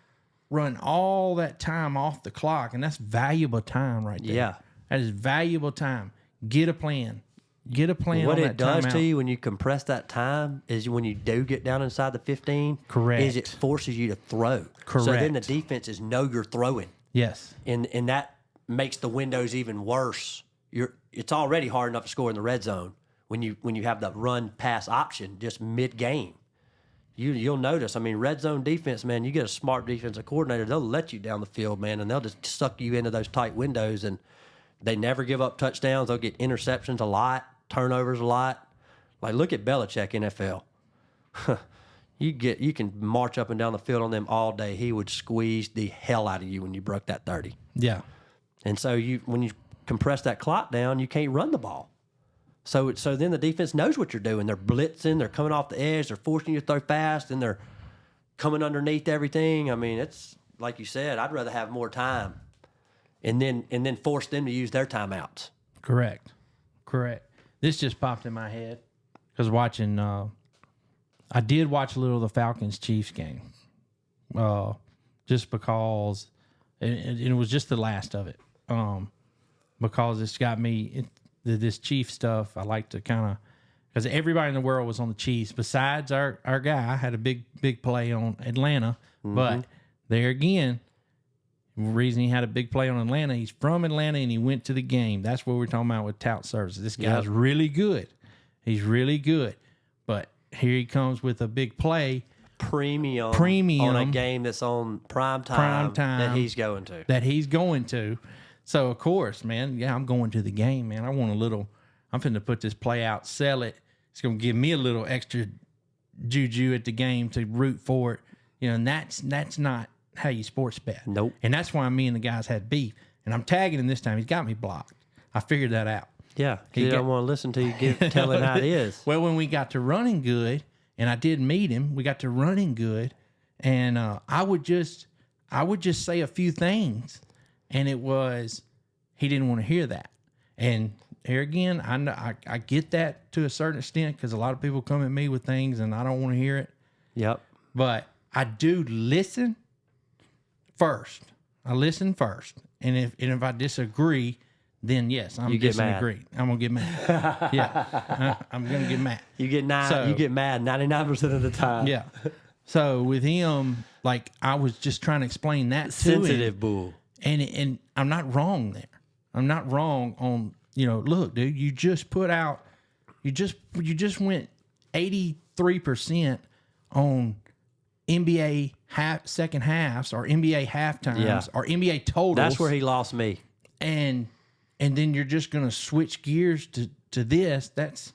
run all that time off the clock, and that's valuable time right there. Yeah. That is valuable time. Get a plan. Get a plan What on it that does timeout. to you when you compress that time is when you do get down inside the 15, Correct. is it forces you to throw. Correct. So then the defenses know you're throwing. Yes. And that makes the windows even worse. It's already hard enough to score in the red zone when you have the run pass option just mid game. You'll notice. I mean, red zone defense, man. You get a smart defensive coordinator, they'll let you down the field, man, and they'll just suck you into those tight windows. And they never give up touchdowns. They'll get interceptions a lot, turnovers a lot. Like, look at Belichick, NFL. You can march up and down the field on them all day. He would squeeze the hell out of you when you broke that 30. Yeah. And so when you compress that clock down, you can't run the ball. So then the defense knows what you're doing. They're blitzing. They're coming off the edge. They're forcing you to throw fast, and they're coming underneath everything. I mean, it's like you said. I'd rather have more time, and then force them to use their timeouts. Correct. This just popped in my head because watching. I did watch a little of the Falcons-Chiefs game, just because it was just the last of it. Because it's got me. This Chief stuff, I like to kind of, because everybody in the world was on the Chiefs besides our guy had a big play on Atlanta. Mm-hmm. But there again, the reason he had a big play on Atlanta, he's from Atlanta and he went to the game. That's what we're talking about with tout services. This guy's really good. He's really good. But here he comes with a big play. Premium on a game that's on prime time that he's going to. So, of course, man, I'm going to the game, man. I'm finna put this play out, sell it. It's going to give me a little extra juju at the game to root for it. And that's not how you sports bet. Nope. And that's why me and the guys had beef. And I'm tagging him this time. He's got me blocked. I figured that out. Yeah, he don't want to listen to you tell him how it is. Well, when we got to running good, and I did meet him, we got to running good, and I would just say a few things. And it was, he didn't want to hear that. And here again, I know I get that to a certain extent because a lot of people come at me with things and I don't want to hear it. Yep. But I do listen first. I listen first. And if I disagree, then yes, I'm disagree. I'm gonna get mad. Yeah, I'm gonna get mad. You get mad 99% of the time. Yeah. So with him, like I was just trying to explain that sensitive bull. And I'm not wrong there. I'm not wrong on, look, dude, you just put out, you just went 83% on NBA second halves or NBA halftimes or NBA totals. That's where he lost me. And then you're just going to switch gears to this. That's,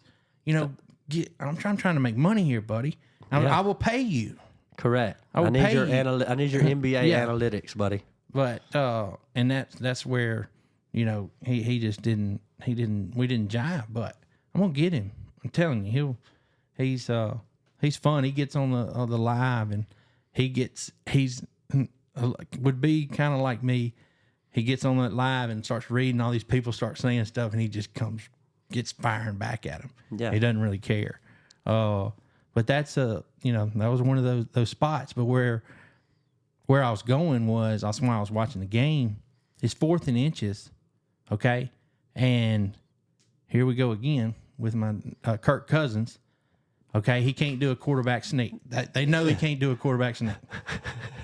I'm trying to make money here, buddy. I will pay you. Correct. I need your NBA analytics, buddy. But and that's where we didn't jive. But I'm gonna get him. I'm telling you, he's fun. He gets on the live and would be kind of like me. He gets on that live and starts reading. All these people start saying stuff, and he just gets firing back at him. Yeah, he doesn't really care. But that's that was one of those spots. But where I was going was, that's why I was watching the game. It's 4th and inches, okay? And here we go again with my Kirk Cousins, okay? He can't do a quarterback sneak. They know he can't do a quarterback sneak.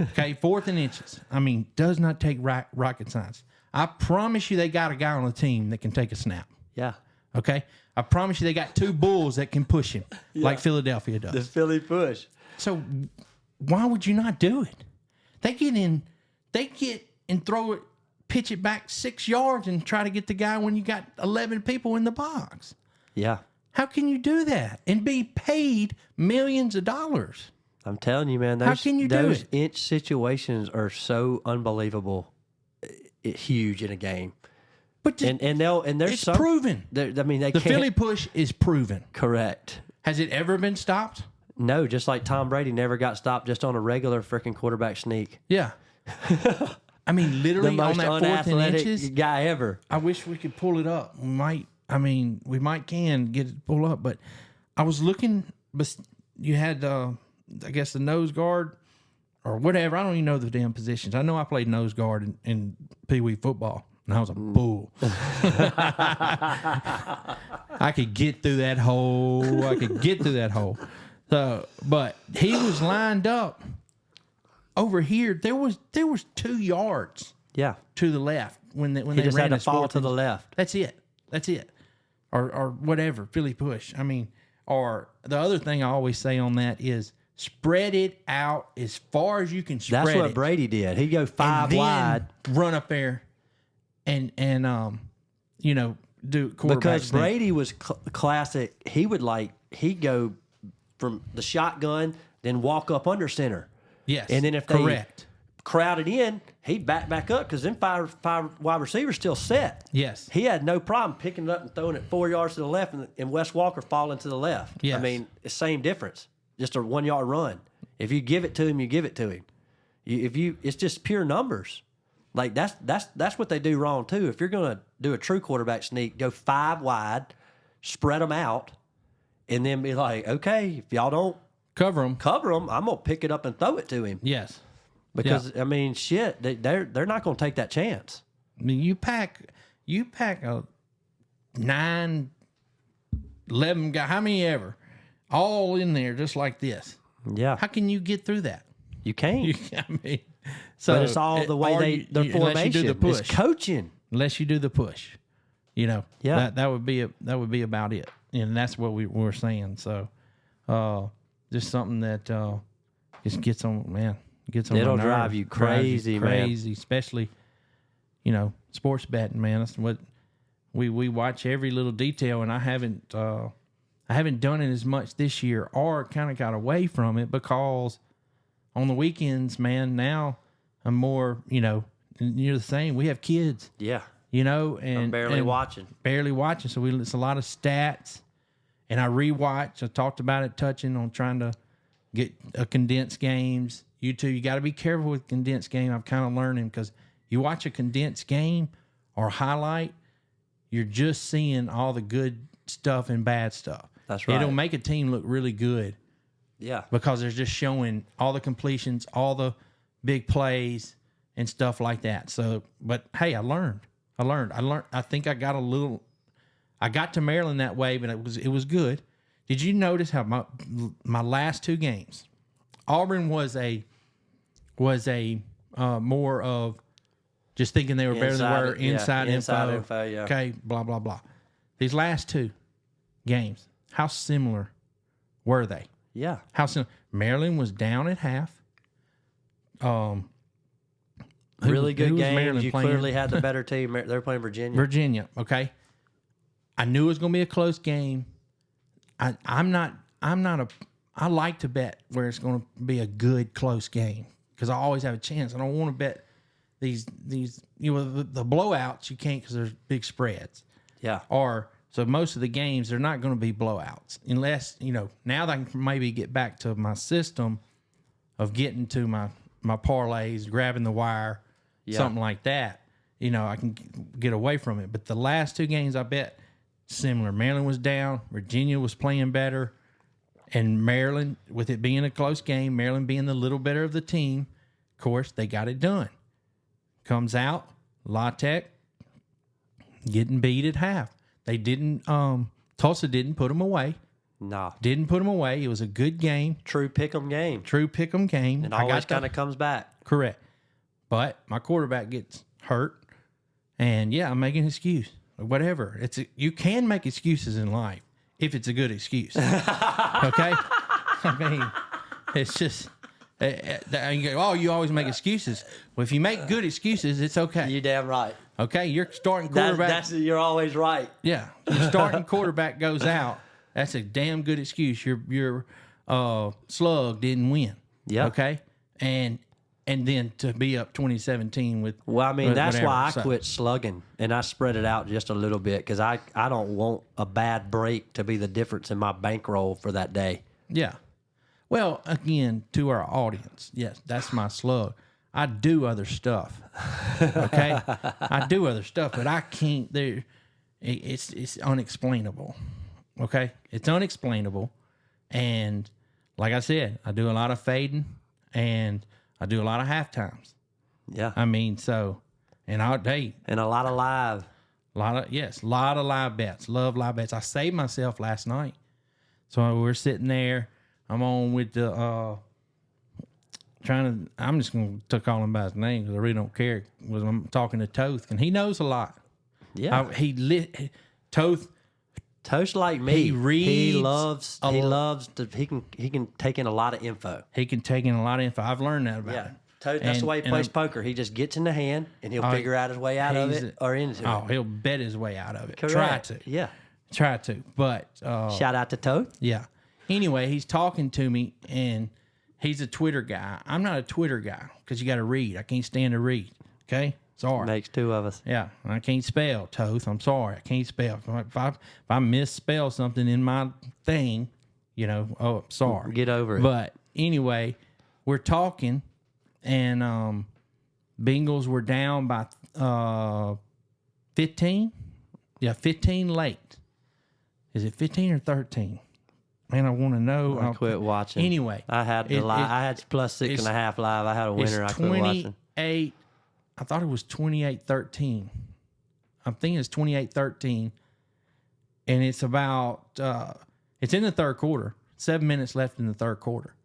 Okay, 4th and inches. I mean, does not take rocket science. I promise you they got a guy on the team that can take a snap. Yeah. Okay? I promise you they got 2 bulls that can push him like Philadelphia does. The Philly push. So why would you not do it? They get and throw it pitch it back 6 yards and try to get the guy when you got 11 people in the box. Yeah. How can you do that and be paid millions of dollars? I'm telling you, man, How can you do those it? inch situations are so unbelievable, huge in a game. But there's it's proven. I mean, they The can't. Philly push is proven. Correct. Has it ever been stopped? No, just like Tom Brady never got stopped just on a regular freaking quarterback sneak. Yeah. I mean, The literally on most that 4th and unathletic inches. guy ever. I wish we could pull it up. We might can get it pulled up, but I was looking. But you had, I guess, the nose guard or whatever. I don't even know the damn positions. I know I played nose guard in Pee Wee football, and I was a bull. I could get through that hole. So, but he was lined up over here. There was 2 yards. Yeah. To the left when they He just ran had to the fall fourth to the and- left. That's it. Or whatever, Philly push. I mean, or the other thing I always say on that is spread it out as far as you can spread That's what it. Brady did. He'd go 5 then wide. run up there and do quarterback Because sneak. Brady was classic. He'd go from the shotgun, then walk up under center. Yes. And then if they correct. crowded in, he'd back up because then five wide receivers still set. Yes. He had no problem picking it up and throwing it 4 yards to the left and Wes Walker falling to the left. Yes. I mean, it's same difference. Just a 1 yard run. If you give it to him, you give it to him. It's just pure numbers. Like that's what they do wrong too. If you're gonna do a true quarterback sneak, go 5 wide, spread them out, and then be like, okay, if y'all don't Cover them. I'm gonna pick it up and throw it to him. Yes. Because I mean, shit, they're not gonna take that chance. I mean, you pack a 9, 11 guy, how many ever, all in there just like this. Yeah, How can you get through that? you can't. I mean, so But it's all the way their formation. unless you do the push, It's coaching. unless you do the push, Yeah. that would be about it, and that's what we were saying. So, just something that just gets on my It'll nerves. drive you crazy, man. crazy, especially sports betting, man. That's what we watch every little detail, and I haven't done it as much this year, or kind of got away from it because on the weekends, man, now I'm more, and you're the same. We have kids, Yeah, and I'm barely watching. barely watching. So it's a lot of stats, and I rewatch. I talked about it, touching on trying to get condensed games. You got to be careful with condensed game. I'm kind of learning because you watch a condensed game or highlight, you're just seeing all the good stuff and bad stuff. That's right. It'll make a team look really good Yeah, because they're just showing all the completions, all the big plays and stuff like that. So, but hey, I learned. I think I got to Maryland that way, but it was good. Did you notice how my last 2 games, Auburn was a more of just thinking they were better than they were, inside info. Yeah. Okay, blah blah blah. These last 2 games, how similar were they? Yeah, How similar? Maryland was down at half. really good who was games. Maryland You playing? clearly had the better team. They're playing Virginia. Virginia, okay. I knew it was going to be a close game. I like to bet where it's going to be a good close game because I always have a chance. I don't want to bet these the blowouts you can't because there's big spreads. Yeah, So most of the games they're not going to be blowouts unless now that I can maybe get back to my system of getting to my parlays, grabbing the wire, something like that. I can get away from it. But the last 2 games I bet similar. Maryland was down, Virginia was playing better, and Maryland, with it being a close game, Maryland being the little better of the team, of course they got it done. Comes out, La Tech getting beat at half. They didn't. Tulsa didn't put them away. nah. Didn't put them away. It was a good game. True pick'em game. True pick'em game. It always kind of comes back. Correct. But my quarterback gets hurt, and I'm making an excuse. Whatever. You can make excuses in life if it's a good excuse. Okay? I mean, it's And you go, oh, you always make excuses. Well, if you make good excuses, it's okay. You damn right. Okay, you're starting quarterback. You're always right. Yeah, your starting quarterback goes out. That's a damn good excuse. Your slug didn't win. Yeah. Okay, and then to be up 2017 with. Well, I mean, that's whatever. why I quit slugging and I spread it out just a little bit because I don't want a bad break to be the difference in my bankroll for that day. Yeah. Well, again, to our audience, yes, that's my slug. I do other stuff. Okay, I do other stuff, but I can't. It's unexplainable. Okay, it's unexplainable, and like I said, I do a lot of fading, and I do a lot of half times. Yeah, I mean, so, and and a lot of live, a lot of live bets. Love live bets. I saved myself last night, so we're sitting there. I'm on with the. I'm just going to call him by his name because I really don't care. I'm talking to Toth, and he knows a lot. Yeah. Toth like me. He reads. He can take in a lot of info. He can take in a lot of info. I've learned that about him. Toth, that's the way he plays poker. He just gets in the hand, and he'll figure out his way out of it or into it. Oh, he'll bet his way out of it. Correct. Try to. Yeah. Try to. But. Shout out to Toth. Yeah. Anyway, he's talking to me, and he's a Twitter guy. I'm not a Twitter guy because you got to read. I can't stand to read. Okay? Sorry. Makes two of us. Yeah. I can't spell, Toth. I'm sorry. I can't spell. If I misspell something in my thing, I'm sorry. Get over it. But anyway, we're talking, and Bengals were down by 15. Yeah, 15 late. Is it 15 or 13? Man, I want to know. I quit watching. Anyway, I had I had plus 6.5 live. I had a winner. I quit watching. I thought it was 28-13. I'm thinking it's 28-13, and it's about. It's in the third quarter. 7 minutes left in the third quarter.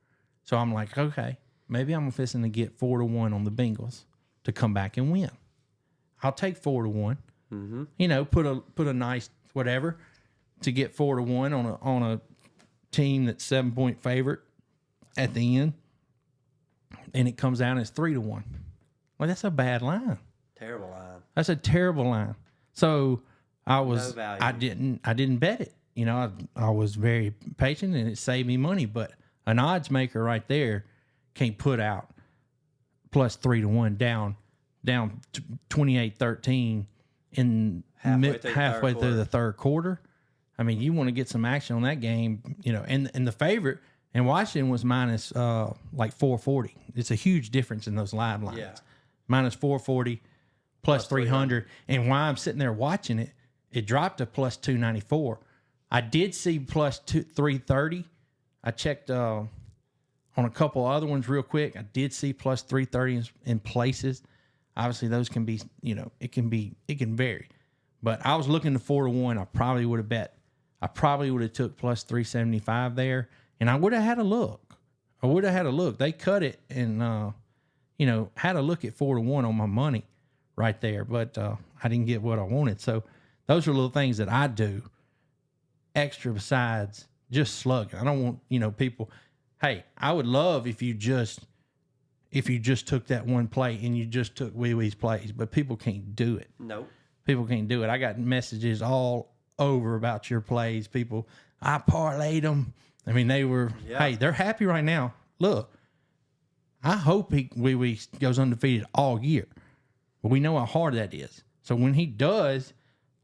So I'm like, okay, maybe I'm fixing to get 4-1 on the Bengals to come back and win. I'll take 4-1. Mm-hmm. Put a nice whatever to get 4-1 on a team that's 7-point favorite at the end, and it comes out as 3-1. Well, that's a bad line. Terrible line. That's a terrible line. So I didn't bet it. I was very patient, and it saved me money. But an odds maker right there can't put out plus 3-1 down 28-13 in halfway through the third quarter. I mean, you want to get some action on that game, and the favorite in Washington was minus like 440. It's a huge difference in those live lines. Yeah. Minus 440, plus 300. And while I'm sitting there watching it, it dropped to plus 294. I did see plus 330. I checked on a couple other ones real quick. I did see plus 330 in places. Obviously, those can be, it can vary. But I was looking to 4-1. I probably would have took plus 375 there, and I would have had a look. They cut it and, had a look at 4-1 on my money right there, but I didn't get what I wanted. So those are little things that I do extra besides just slugging. I don't want, people. Hey, I would love if you just took that one play and you just took Wee Wee's plays, but people can't do it. Nope. People can't do it. I got messages all over about your plays. People, I parlayed them. I mean, they were, hey, they're happy right now. Look, I hope Wee Wee goes undefeated all year, but we know how hard that is. So when he does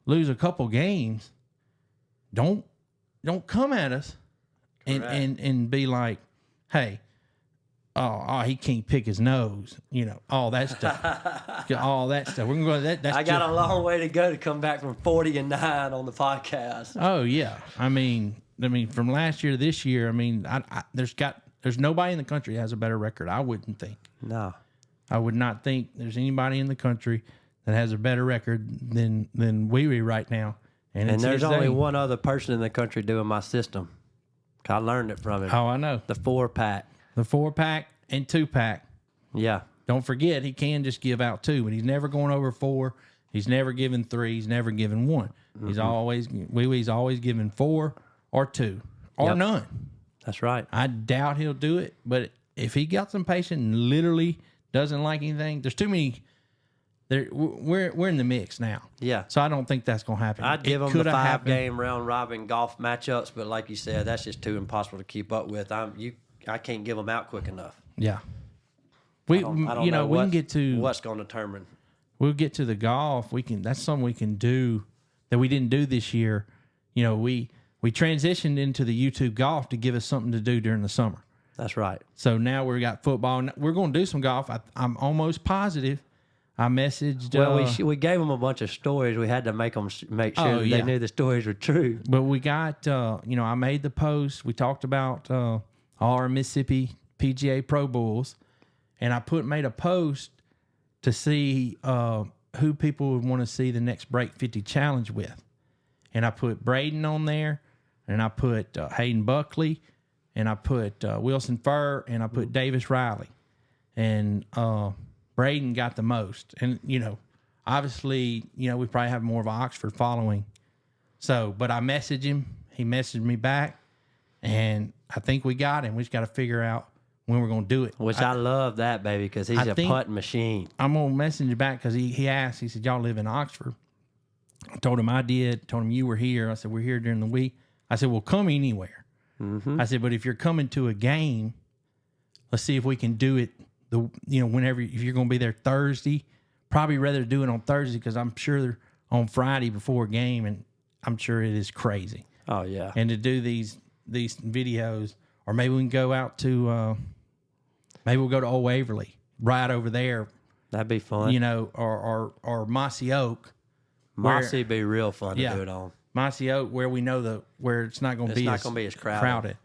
lose a couple games, don't come at us and be like, hey, oh, he can't pick his nose, all that stuff. All that stuff. We're going to go. I got a long way to go to come back from 40-9 on the podcast. Oh yeah, I mean, from last year to this year, there's nobody in the country that has a better record. I wouldn't think. No, I would not think there's anybody in the country that has a better record than Wee Wee right now. And there's only one other person in the country doing my system. I learned it from him. Oh, I know. The 4-pack. The 4-pack and 2-pack. Yeah. Don't forget, he can just give out 2, but he's never going over 4. He's never given 3. He's never given 1. Mm-hmm. He's always, Wee Wee's always given 4 or 2 or none. That's right. I doubt he'll do it, but if he got some patience and literally doesn't like anything, there's too many. We're in the mix now. Yeah. So I don't think that's going to happen. I'd give them the coulda 5-game round robin golf matchups, but like you said, that's just too impossible to keep up with. I can't give them out quick enough. Yeah. I don't know we can get to what's going to determine. We'll get to the golf. That's something we can do that we didn't do this year. You know, we transitioned into the YouTube golf to give us something to do during the summer. That's right. So now we got football. We're going to do some golf. I'm almost positive. I messaged. Well, we gave them a bunch of stories. We had to make sure that they knew the stories were true. But we got, I made the post. We talked about all our Mississippi PGA Pro Bulls, and I made a post to see who people would want to see the next Break 50 Challenge with. And I put Braden on there, and I put Hayden Buckley, and I put Wilson Furr, and I put Davis Riley. And Braden got the most. And, obviously, we probably have more of an Oxford following. So, but I messaged him. He messaged me back, and I think we got him. We just got to figure out when we're going to do it. Which I love that, baby, because he's a putting machine. I'm going to message you back because he asked, he said, y'all live in Oxford? I told him I did. Told him you were here. I said, we're here during the week. I said, well, come anywhere. I said, but if you're coming to a game, let's see if we can do it. Whenever, if you're going to be there Thursday, probably rather do it on Thursday because I'm sure they're on Friday before a game, and I'm sure it is crazy. Oh yeah. And to do these videos, or maybe we can go out to, maybe we'll go to Old Waverly, right over there. That'd be fun. Or Mossy Oak. Mossy would be real fun to do it on. Mossy Oak, where we know where it's not going to be as crowded.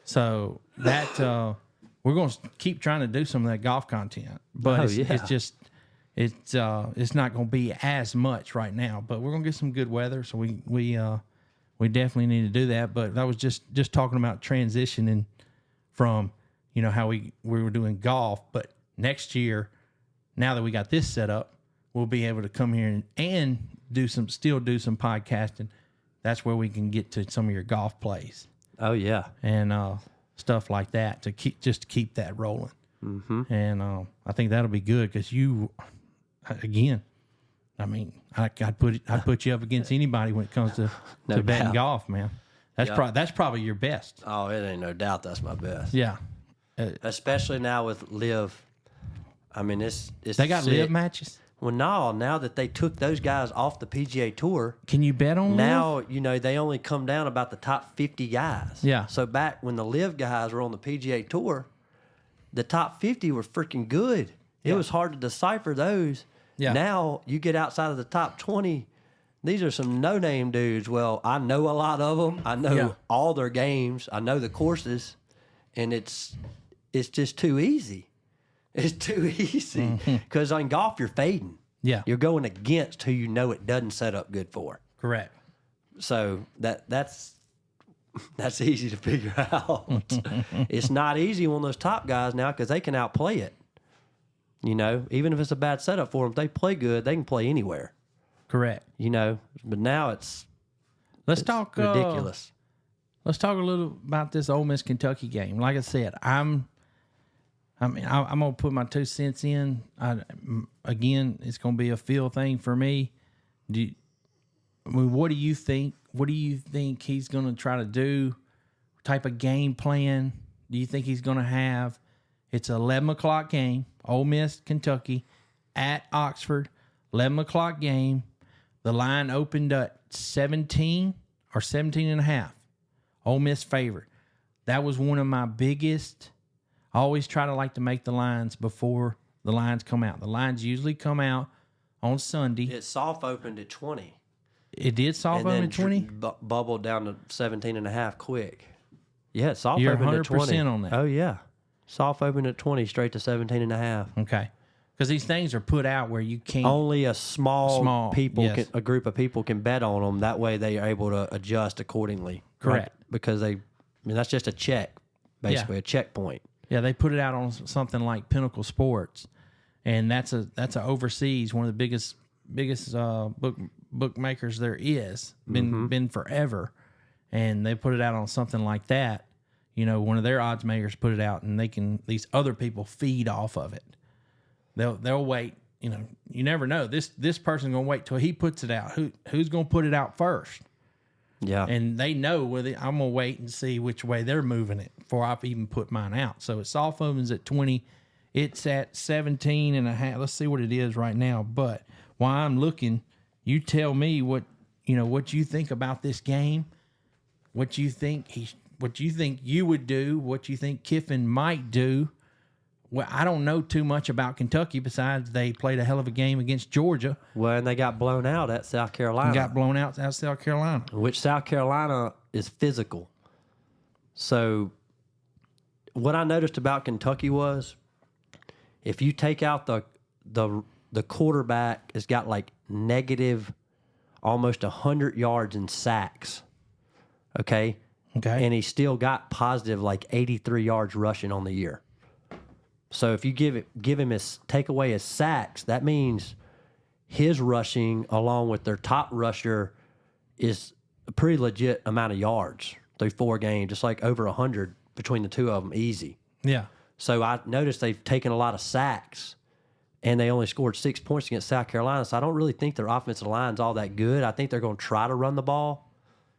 So that we're going to keep trying to do some of that golf content, but it's not going to be as much right now. But we're going to get some good weather, so we definitely need to do that. But that was just talking about transitioning from how we were doing golf. But next year, now that we got this set up, we'll be able to come here and do some podcasting. That's where we can get to some of your golf plays. Oh yeah, and stuff like that to keep that rolling. And I think that'll be good because you, again, I mean, I'd put you up against anybody when it comes to betting golf, man. That's probably your best. Oh, it ain't no doubt that's my best. Yeah, especially now with live. I mean, it's they got sick. live matches. Well, now that they took those guys off the PGA Tour, can you bet on now? Live? They only come down about the top 50 guys. Yeah. So back when the live guys were on the PGA Tour, the top 50 were freaking good. It was hard to decipher those. Yeah. Now you get outside of the top 20. These are some no-name dudes. Well, I know a lot of them. I know all their games. I know the courses, and it's just too easy. It's too easy because in golf you're fading. Yeah, you're going against who it doesn't set up good for. Correct. So that's easy to figure out. It's not easy on those top guys now because they can outplay it. Even if it's a bad setup for them, if they play good, they can play anywhere. Correct. But now it's talk ridiculous. Let's talk a little about this Ole Miss Kentucky game. Like I said, I'm gonna put my 2 cents in. Again, it's gonna be a feel thing for me. What do you think? What do you think he's gonna try to do? What type of game plan do you think he's gonna have? It's an 11 o'clock game. Ole Miss, Kentucky, at Oxford. 11 o'clock game. The line opened at 17 or 17 and a half. Ole Miss favorite. That was one of my biggest. I always try to make the lines before the lines come out. The lines usually come out on Sunday. It soft opened at 20. It did soft open at 20? Bubbled down to 17 and a half quick. Yeah, soft You're opened at 20. 100% on that. Oh, yeah. Soft opened at 20, straight to 17 and a half. Okay. Because these things are put out where you can't. Only a small people, a group of people can bet on them. That way they are able to adjust accordingly. Correct. Right? Because that's just a check, basically, a checkpoint. Yeah, they put it out on something like Pinnacle Sports, and that's a overseas, one of the biggest bookmakers there is. Been forever, and they put it out on something like that. one of their odds makers put it out, and these other people feed off of it. They'll wait. You never know. This person's gonna wait till he puts it out. Who's gonna put it out first? Yeah. And they know whether I'm gonna wait and see which way they're moving it before I even put mine out. So it's soft opens at 20. It's at 17 and a half. Let's see what it is right now. But while I'm looking, you tell me what you think about this game. What you think you would do. What you think Kiffin might do. Well, I don't know too much about Kentucky besides they played a hell of a game against Georgia. Well, and they got blown out at South Carolina. Got blown out at South Carolina. Which South Carolina is physical. So what I noticed about Kentucky was if you take out the quarterback has got like negative almost 100 yards in sacks. Okay? Okay. And he still got positive like 83 yards rushing on the year. So if you take away his sacks, that means his rushing along with their top rusher is a pretty legit amount of yards through 4 games, just like over 100 between the two of them, easy. Yeah. So I noticed they've taken a lot of sacks, and they only scored 6 points against South Carolina. So I don't really think their offensive line's all that good. I think they're going to try to run the ball,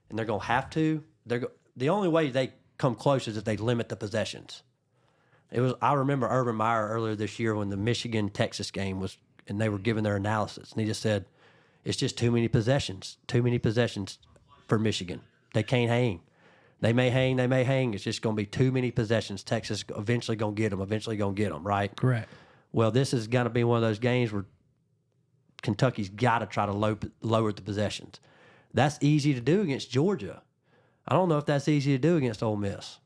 and they're going to have to. The only way they come close is if they limit the possessions. I remember Urban Meyer earlier this year when the Michigan-Texas game was, and they were giving their analysis, and he just said, it's just too many possessions for Michigan. They can't hang. They may hang. It's just going to be too many possessions. Texas eventually going to get them, right? Correct. Well, this is going to be one of those games where Kentucky's got to try to lower the possessions. That's easy to do against Georgia. I don't know if that's easy to do against Ole Miss.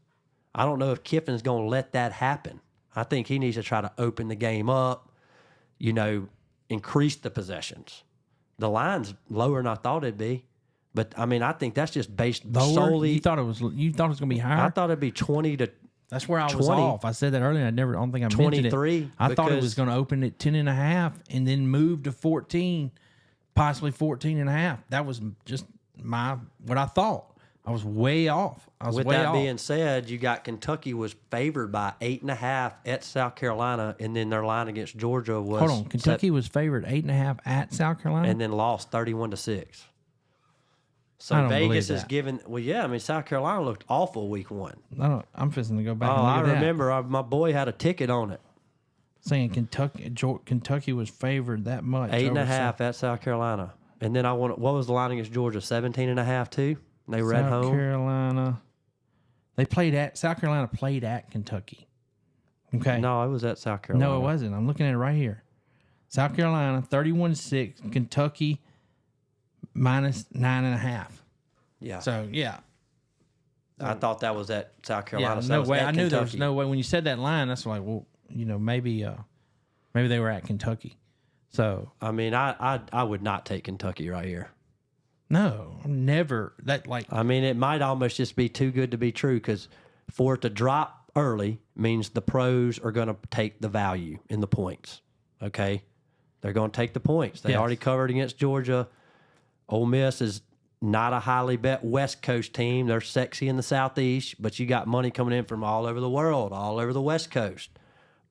I don't know if Kiffin's going to let that happen. I think he needs to try to open the game up, increase the possessions. The line's lower than I thought it'd be. But, I think that's just based solely. You thought it was going to be higher? I thought it'd be 20 to That's where I was off. I said that earlier. I don't think I mentioned it. 23. I thought it was going to open at 10.5 and then move to 14, possibly 14.5. That was just what I thought. I was way off. With that being said, you got Kentucky was favored by 8.5 at South Carolina, and then their line against Georgia was. Hold on, Kentucky was favored 8.5 at South Carolina, and then lost 31-6. So Vegas is giving. Well, yeah, South Carolina looked awful week 1. I'm fixing to go back. Oh, and look I at remember my boy had a ticket on it saying Kentucky was favored that much. 8.5 at South Carolina, and then what was the line against Georgia? 17.5 too. They were at home. South Carolina. South Carolina played at Kentucky. Okay. No, it was at South Carolina. No, it wasn't. I'm looking at it right here. South Carolina 31-6. Kentucky minus 9.5. Yeah. So yeah. I thought that was at South Carolina. Yeah, so no way. I knew there was Kentucky. no way. When you said that line, that's like, well, maybe they were at Kentucky. So I would not take Kentucky right here. no, never. It might almost just be too good to be true because for it to drop early means the pros are going to take the value in the points. Okay, they're going to take the points. They already covered against Georgia. Ole Miss is not a highly bet West Coast team. They're sexy in the Southeast, but you got money coming in from all over the world, all over the West Coast.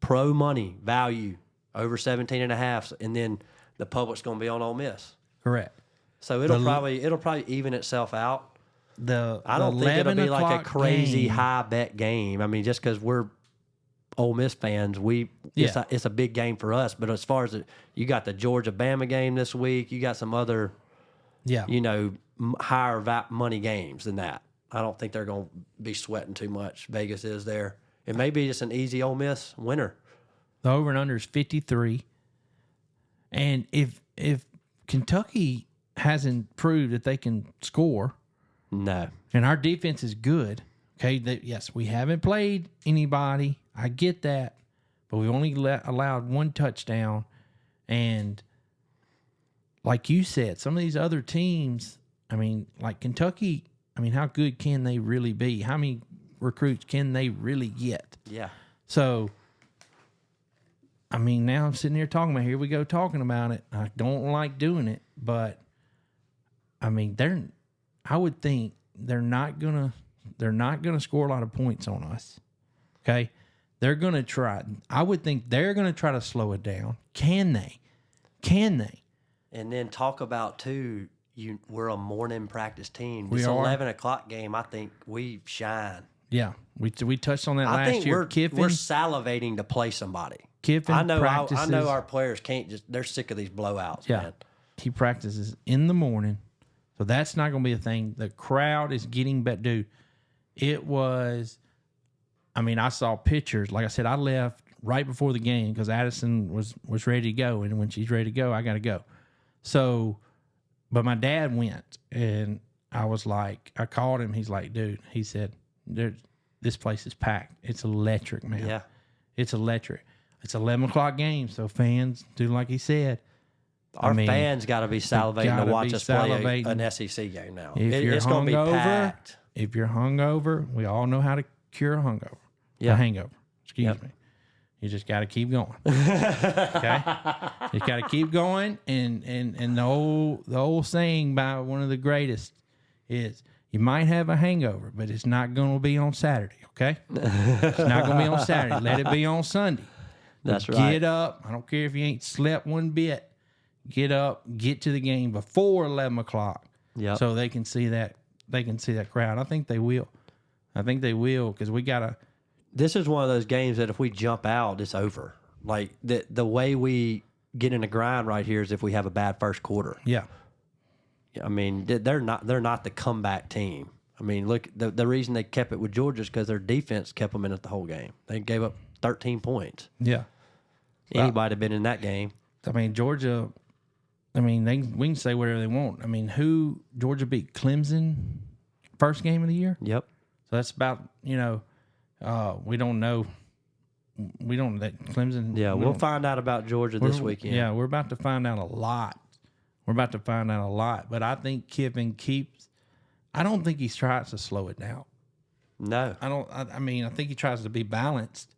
Pro money, value, over 17.5, and then the public's going to be on Ole Miss. correct. So it'll probably even itself out. I don't think it'll be like a crazy high bet game. Just because we're Ole Miss fans, it's a big game for us. But as far as you got the Georgia Bama game this week, you got some other higher money games than that. I don't think they're going to be sweating too much. Vegas is there. It may be just an easy Ole Miss winner. The over and under is 53. And if Kentucky hasn't proved that they can score, no, and our defense is good, okay, yes, we haven't played anybody. I get that. But we only allowed 1 touchdown. And like you said, some of these other teams, like Kentucky, how good can they really be? How many recruits can they really get? Yeah. So, now I'm sitting here talking about it. I don't like doing it, but I would think they're not going to They're not going to score a lot of points on us. Okay, they're going to try. I would think they're going to try to slow it down. Can they? Can they? And then talk about too. We're a morning practice team. We This are. 11 o'clock game, I think we shine. Yeah, we touched on that I last think year. we're Kiffin, salivating to play somebody. Kiffin I know practices. our players can't just. They're sick of these blowouts, Yeah, man. he practices in the morning, so that's not going to be a thing. The crowd is getting better, dude. It was. I mean, I saw pictures. Like I said, I left right before the game because Addison was ready to go, and when she's ready to go, I got to go. So, but my dad went, and I was like, I called him. He's like, dude, he said, this place is packed. It's electric, man. Yeah. It's electric. It's 11 o'clock game, so fans do like he said. Our fans got to be salivating to gotta watch be us play salivating. an SEC game now. If you're It's going to be hungover, packed. if you're hungover, we all know how to cure a hungover. Yeah. A hangover. Excuse Yep. me. You just got to keep going. Okay, you got to keep going. And the old saying by one of the greatest is, you might have a hangover, but it's not going to be on Saturday. Okay, it's not going to be on Saturday. Let it be on Sunday. That's Get right. up. I don't care if you ain't slept one bit. Get up. Get to the game before 11 o'clock. Yep. So they can see that. They can see that crowd. I think they will. I think they will because we gotta. This is one of those games that if we jump out, it's over. Like the way we get in a grind right here is if we have a bad first quarter. Yeah. I mean, they're not the comeback team. I mean, look, the reason they kept it with Georgia is because their defense kept them in it the whole game. They gave up 13 points. Yeah. Anybody have been in that game? I mean, Georgia. I mean, we can say whatever they want. I mean, who Georgia beat Clemson first game of the year. Yep. So that's about we don't know. We don't that Clemson. Yeah, we'll find out about Georgia this weekend. Yeah, we're about to find out a lot. But I think Kiffin keeps. I don't think he tries to slow it down. No. I mean, I think he tries to be balanced.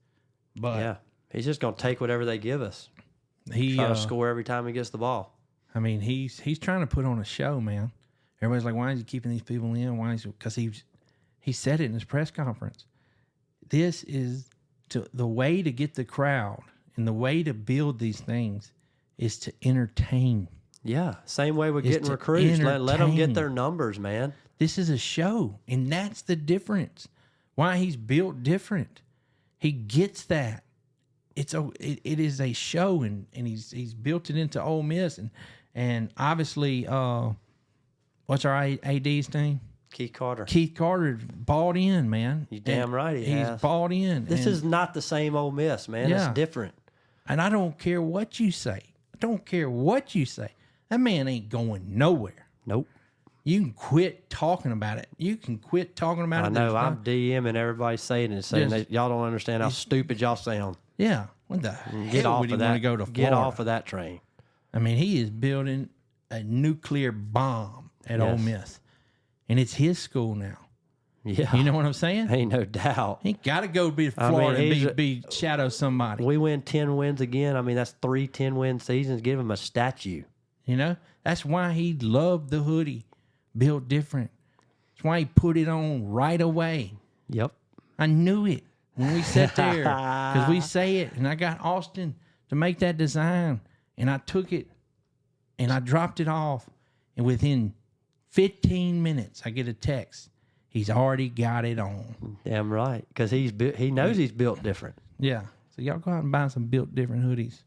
But Yeah. He's just going to take whatever they give us. he Try to score every time he gets the ball. I mean, he's trying to put on a show, man. Everybody's like, why is he keeping these people in? Why is because he said it in his press conference. This is the way to get the crowd and the way to build these things is to entertain. Yeah. Same way we're Is getting to recruits. Let them get entertain. their numbers, man. This is a show, and that's the difference. Why he's built different. He gets that. It is a show, and he's built it into Ole Miss, and obviously, what's our AD's name? Keith Carter. Keith Carter bought in, man. You damn right he He's has. bought in. This and, is not the same Ole Miss, man. Yeah. It's different. and I don't care what you say. That man ain't going nowhere. Nope. You can quit talking about it. I know. I'm DMing everybody saying it, saying Just- that y'all don't understand how stupid y'all sound. Yeah. What the Get hell off would he of want that. to go to Florida? Get off of that train. I mean, he is building a nuclear bomb at Ole Yes. Miss, and it's his school now. Yeah. You know what I'm saying? Ain't no doubt. He got to go be I mean, Florida he's and be shadow somebody. We win 10 wins again. I mean, that's 3 10-win seasons. Give him a statue. You know, that's why he loved the hoodie, built different. That's why he put it on right away. Yep. I knew it when we sat there because we say it, and I got Austin to make that design, and I took it and I dropped it off, and within 15 minutes I get a text. He's already got it on. Damn right. Because he knows he's built different. Yeah. So y'all go out and buy some built different hoodies.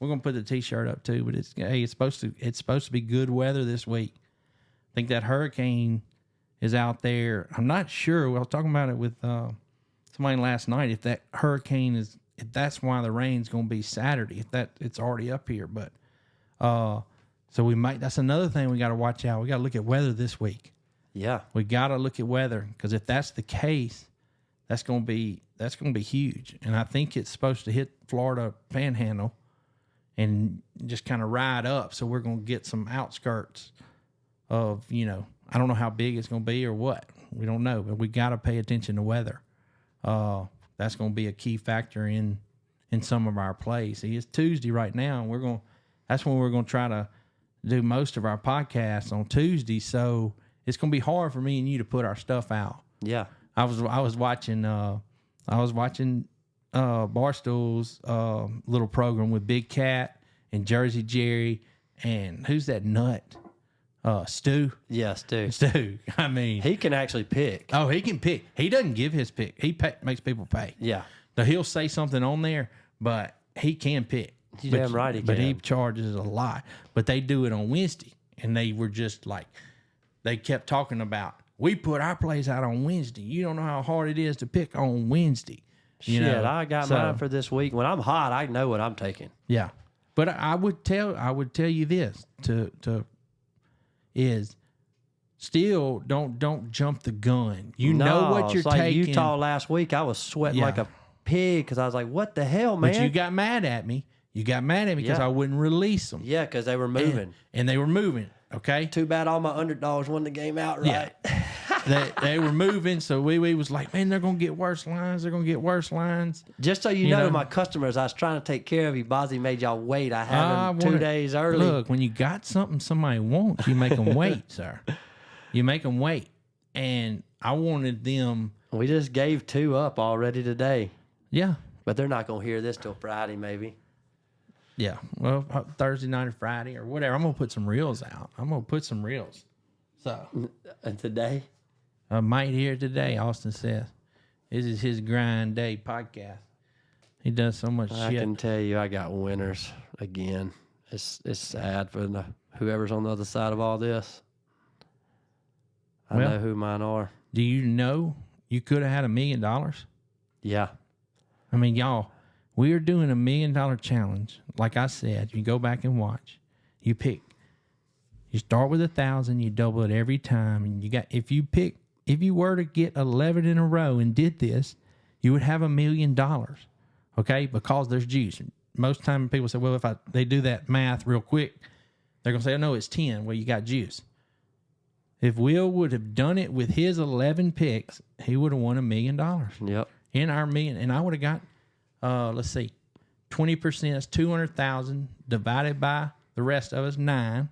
We're gonna put the T-shirt up too, but it's supposed to be good weather this week. I think that hurricane is out there. I'm not sure. I was talking about it with somebody last night. If that hurricane if that's why the rain's gonna be Saturday. If it's already up here, but so we might. That's another thing we got to watch out. We got to look at weather this week. Yeah. We got to look at weather because if that's the case, that's going to be huge. And I think it's supposed to hit Florida Panhandle and just kind of ride up. So we're going to get some outskirts of, I don't know how big it's going to be or what. We don't know, but we got to pay attention to weather. That's going to be a key factor in some of our plays. See, it's Tuesday right now, and that's when we're going to try to do most of our podcasts on Tuesday. So it's going to be hard for me and you to put our stuff out. Yeah. I was watching Barstool's little program with Big Cat and Jersey Jerry and who's that nut? Stu. Yes, dude. Stu. I mean, He can actually pick. oh, he can pick. He doesn't give his pick. He makes people pay. Yeah. So he'll say something on there, but he can pick. You damn right he But can. he charges a lot. But they do it on Wednesday, and they were just like, they kept talking about, we put our plays out on Wednesday. You don't know how hard it is to pick on Wednesday. You Shit, know? I got So, mine for this week. When I'm hot, I know what I'm taking. Yeah, but I would tell you this is still don't jump the gun. You know what you're it's like taking. Utah last week, I was sweating Yeah. like a pig because I was like, "What the hell, man?" But you got mad at me. You got mad at me because Yeah. I wouldn't release them. Yeah, because they were moving. And they were moving. Okay. Too bad all my underdogs won the game outright. they were moving, so Wee was like, man, they're gonna get worse lines. They're gonna get worse lines. Just so you know, my customers, I was trying to take care of you. Bozzy made y'all wait. I had them 2 days early. Look, when you got something somebody wants, you make them wait, sir. You make them wait. And I wanted them. We just gave 2 up already today, Yeah. but they're not gonna hear this till Friday, maybe. Yeah. Well, Thursday night or Friday or whatever. I'm gonna put some reels out. I'm gonna put some reels. So And today, I might hear today. Austin says, "This is his grind day podcast." He does so much I shit. can tell you, I got winners again. It's sad for whoever's on the other side of all this. I Well- know who mine are. Do you know you could have had $1 million? Yeah, I mean, y'all, we are doing $1 million challenge. Like I said, you go back and watch. You pick. You start with 1,000. You double it every time, and you got. If you were to get 11 in a row and did this, you would have $1 million. Okay, because there's juice. Most time people say, well, if they do that math real quick, they're gonna say, oh no, it's 10. Well, you got juice. If Will would have done it with his 11 picks, he would have won $1 million. yep. In our million, and I would have got, let's see, 20% is 200,000 divided by the rest of us 9.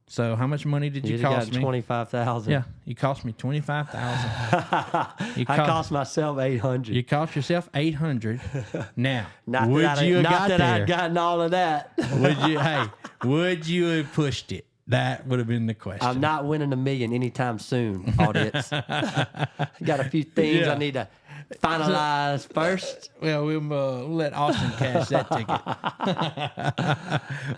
So how much money did you cost got me? 25,000. Yeah, you cost me 25,000. I cost myself 800. You cost yourself 800. Now, Not would that you have got that there? I'd gotten all of that. Would you have pushed it? That would have been the question. I'm not winning $1 million anytime soon, audience. Got a few things I need to finalize first. Well, we'll let Austin cash that ticket.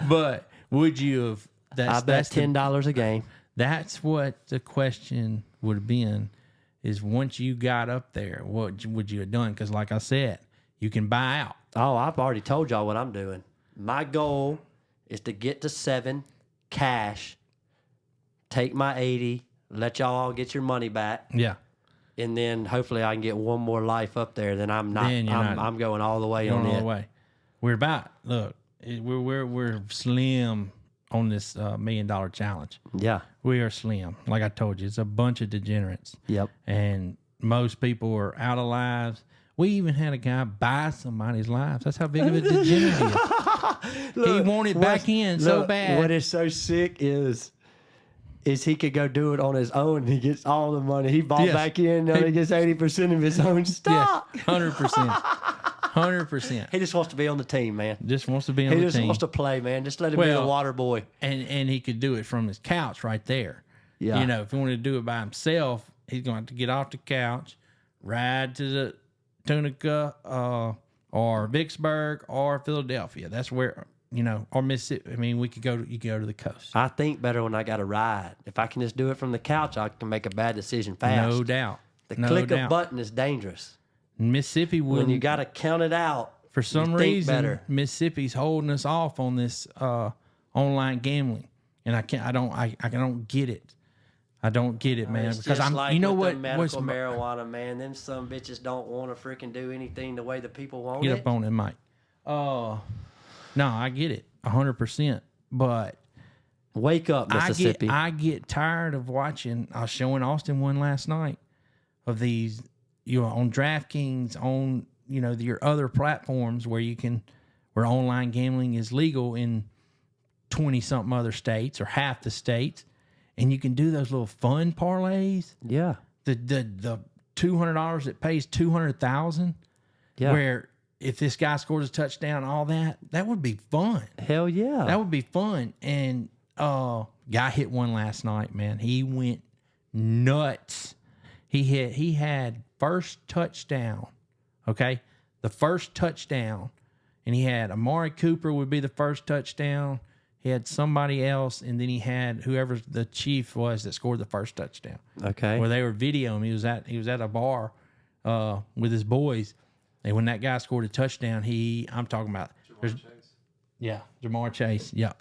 But would you have? I bet $10 a game. That's what the question would have been, is once you got up there, what would you have done? Because like I said, you can buy out. Oh, I've already told y'all what I'm doing. My goal is to get to 7 cash, take my 80, let y'all all get your money back, Yeah. and then hopefully I can get one more life up there. Then I'm not. Then you're not I'm going all the way going on all it. the way. We're about, look, we're slim on this $1 million challenge. Yeah. We are slim. Like I told you, it's a bunch of degenerates. Yep. And most people are out of lives. We even had a guy buy somebody's lives. That's how big of a degenerate he is. He wanted back in so bad. What is so sick is he could go do it on his own. And he gets all the money. He bought Yes. back in. Now he gets 80% of his own stock. Yes, 100%. 100%. He just wants to be on the team, man. Just wants to be on He the just team. wants to play, man. Just let him be the Well, water boy. And he could do it from his couch right there. Yeah. You know, if he wanted to do it by himself, he's going to have to get off the couch, ride to the Tunica or Vicksburg or Philadelphia. That's where, you know, or Mississippi. I mean, you could go to the coast. I think better when I got a ride. If I can just do it from the couch, I can make a bad decision fast. No doubt. The No click doubt. of button is dangerous. Mississippi When wouldn't. you got to count it out, For some you think reason, better. Mississippi's holding us off on this online gambling, and I don't get it. I don't get it, man. It's Because just I'm, like you know with what? the What's medical marijuana, man. Them some bitches don't want to freaking do anything the way the people want get it. up on it, Mike. No, I get it, 100%. But Wake up, Mississippi. I get tired of watching. I was showing Austin one last night of these, you know, on DraftKings, on, you know, your other platforms where online gambling is legal in 20 something other states or half the states, and you can do those little fun parlays. Yeah. The $200 that pays $200,000. Yeah. Where if this guy scores a touchdown, all that would be fun. Hell yeah. That would be fun. And guy hit one last night, man. He went nuts. He had first touchdown. Okay, the first touchdown, and he had Amari Cooper would be the first touchdown. He had somebody else, and then he had whoever the chief was that scored the first touchdown. Okay. Where they were videoing him. He was at a bar with his boys, and when that guy scored a touchdown, I'm talking about Jamar Chase. Yeah.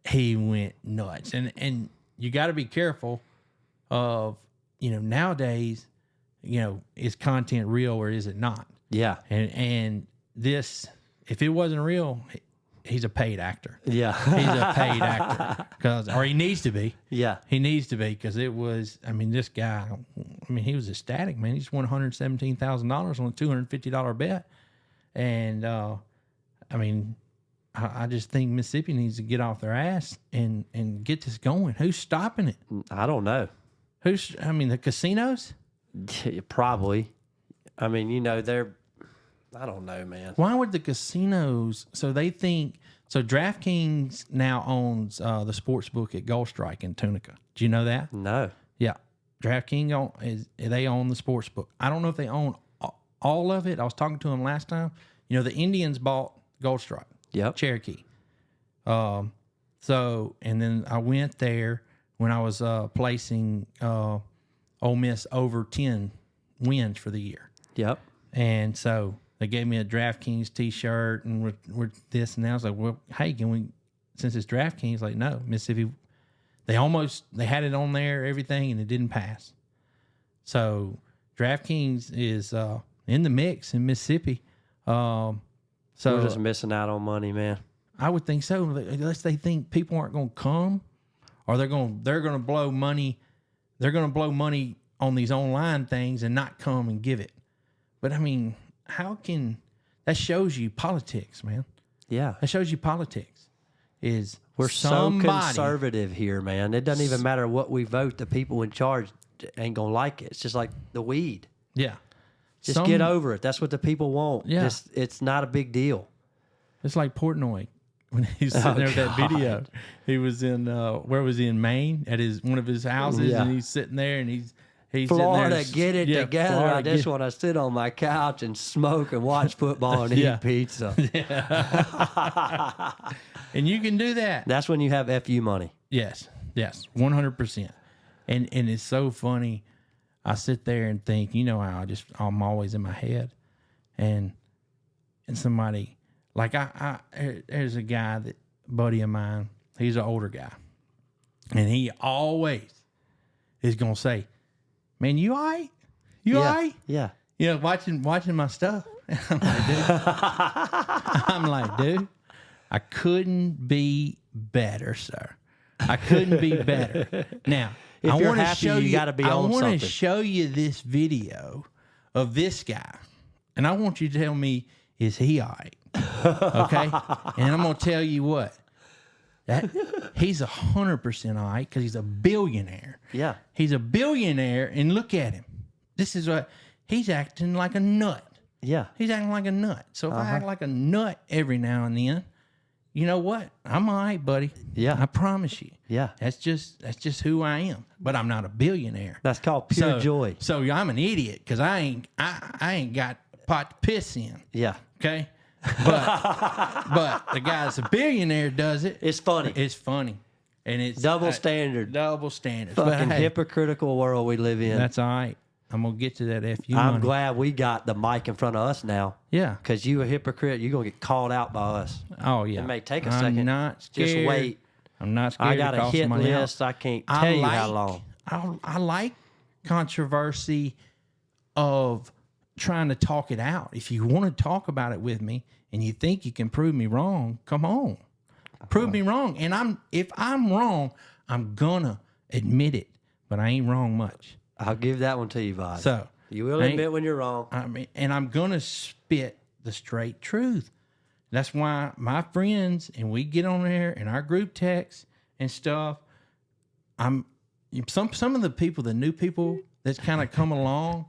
He went nuts, and you got to be careful of nowadays. Is content real or is it not? Yeah. And this, if it wasn't real, he's a paid actor. Yeah. He's a paid actor or he needs to be. Yeah. He needs to be because it was. I mean, this guy. I mean, he was ecstatic, man. He just won $117,000 on a $250 bet, and I mean, I just think Mississippi needs to get off their ass and get this going. Who's stopping it? I don't know. The casinos? Probably. I mean, they're, I don't know, man. Why would the casinos, so DraftKings now owns the sports book at Gold Strike in Tunica. Do you know that? No. Yeah. DraftKings they own the sports book. I don't know if they own all of it. I was talking to them last time. The Indians bought Gold Strike. Yep. Cherokee. And then I went there when I was placing Ole Miss over 10 wins for the year. Yep. And so they gave me a DraftKings T-shirt and we're this and that. I was like, well, hey, can we, since it's DraftKings, like, no, Mississippi, they had it on there, everything, and it didn't pass. So DraftKings is in the mix in Mississippi. So we're just missing out on money, man. I would think so, unless they think people aren't going to come, or they're going to blow money. They're going to blow money on these online things and not come and give it. But I mean, that shows you politics, man. Yeah. That shows you politics. We're so conservative here, man. It doesn't even matter what we vote. The people in charge ain't going to like it. It's just like the weed. Yeah. Just get over it. That's what the people want. Yeah. It's not a big deal. It's like Portnoy. When he was sitting there with that video, he was in where was he, in Maine at one of his houses, and he's sitting there and he's Florida, sitting there, get it together. Florida, I just want to sit on my couch and smoke and watch football and eat pizza. And you can do that. That's when you have FU money. Yes, 100%. And it's so funny. I sit there and think, how I'm always in my head, and somebody. Like there's a guy buddy of mine, he's an older guy, and he always is going to say, man, you all right? You all right? Yeah. Watching my stuff. I'm like, dude, I couldn't be better, sir. I couldn't be better. Now, if I you're want to happy, show you got to be on something. I want to show you this video of this guy, and I want you to tell me, is he all right? Okay, and I'm gonna tell you what, that he's 100% all right because he's a billionaire. Yeah, he's a billionaire, and look at him. This is what he's acting like a nut. Yeah, he's acting like a nut. So if I act like a nut every now and then, you know what? I'm all right, buddy. Yeah, I promise you. Yeah, that's just who I am. But I'm not a billionaire. That's called pure joy. So I'm an idiot because I ain't got pot to piss in. Yeah. Okay. But the guy that's a billionaire does it. It's funny. It's funny. And it's double standard. Double standard. Fucking hypocritical world we live in. That's all right. I'm going to get to that FU I'm money. glad we got the mic in front of us now. Yeah. Because you a hypocrite. You're going to get called out by us. Oh, yeah. It may take a second. I'm not scared. Just wait. I'm not scared. I got a hit list. I can't tell you how long. I like controversy of trying to talk it out. If you want to talk about it with me and you think you can prove me wrong, come on. Prove me wrong. And if I'm wrong, I'm gonna admit it. But I ain't wrong much. I'll give that one to you, Boz. So you will admit when you're wrong. And I'm gonna spit the straight truth. That's why my friends, and we get on there in our group text and stuff. Some of the people, the new people that's kind of come along,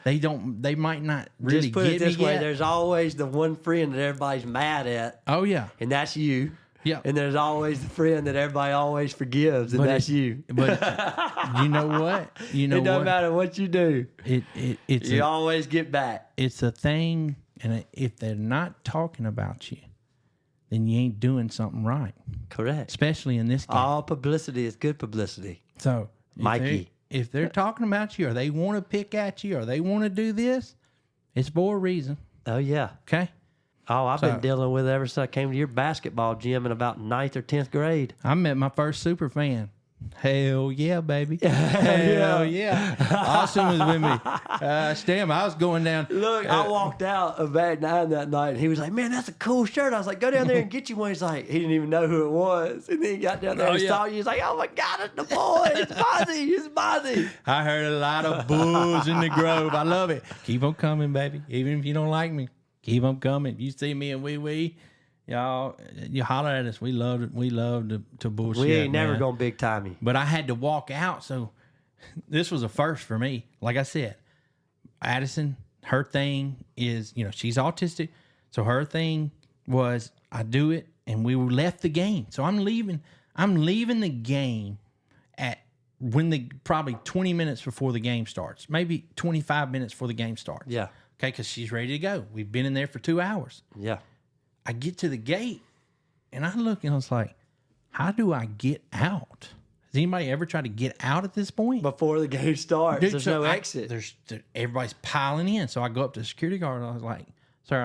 they might not really Just put get it this me way: yet. there's always the one friend that everybody's mad at, Oh yeah, and that's you. yeah. And there's always the friend that everybody always forgives, and that's you. But you know what? You know It doesn't what? matter what you do. It's You always get back. it's a thing, and if they're not talking about you, then you ain't doing something right. Correct. Especially in this game. All publicity is good publicity. So, Mikey. if they're talking about you, or they want to pick at you, or they want to do this, it's for a reason. Oh, yeah. Okay? Oh, I've been dealing with it ever since I came to your basketball gym in about 9th or 10th grade. I met my first super fan. Hell yeah, baby. Hell yeah. Austin was with me. Damn, I was going down. Look, I walked out of Bag 9 that night, and he was like, man, that's a cool shirt. I was like, go down there and get you one. He's like, he didn't even know who it was. And then he got down there and saw you. He's like, oh, my God, it's the boy. It's Bozzy. It's Bozzy. I heard a lot of bulls in the grove. I love it. Keep on coming, baby. Even if you don't like me, keep on coming. You see me and Wee, y'all, you holler at us. We love it. We love to bullshit. We ain't never man. going to big time you. But I had to walk out, so this was a first for me. Like I said, Addison, her thing is, she's autistic, so her thing was I do it, and we left the game. So I'm leaving the game at probably 20 minutes before the game starts, maybe 25 minutes before the game starts. Yeah. Okay, because she's ready to go. We've been in there for 2 hours. Yeah. I get to the gate, and I look, and I was like, how do I get out? Has anybody ever tried to get out at this point? Before the game starts, Dude, there's so no exit. Everybody's piling in. So I go up to the security guard, and I was like, sir,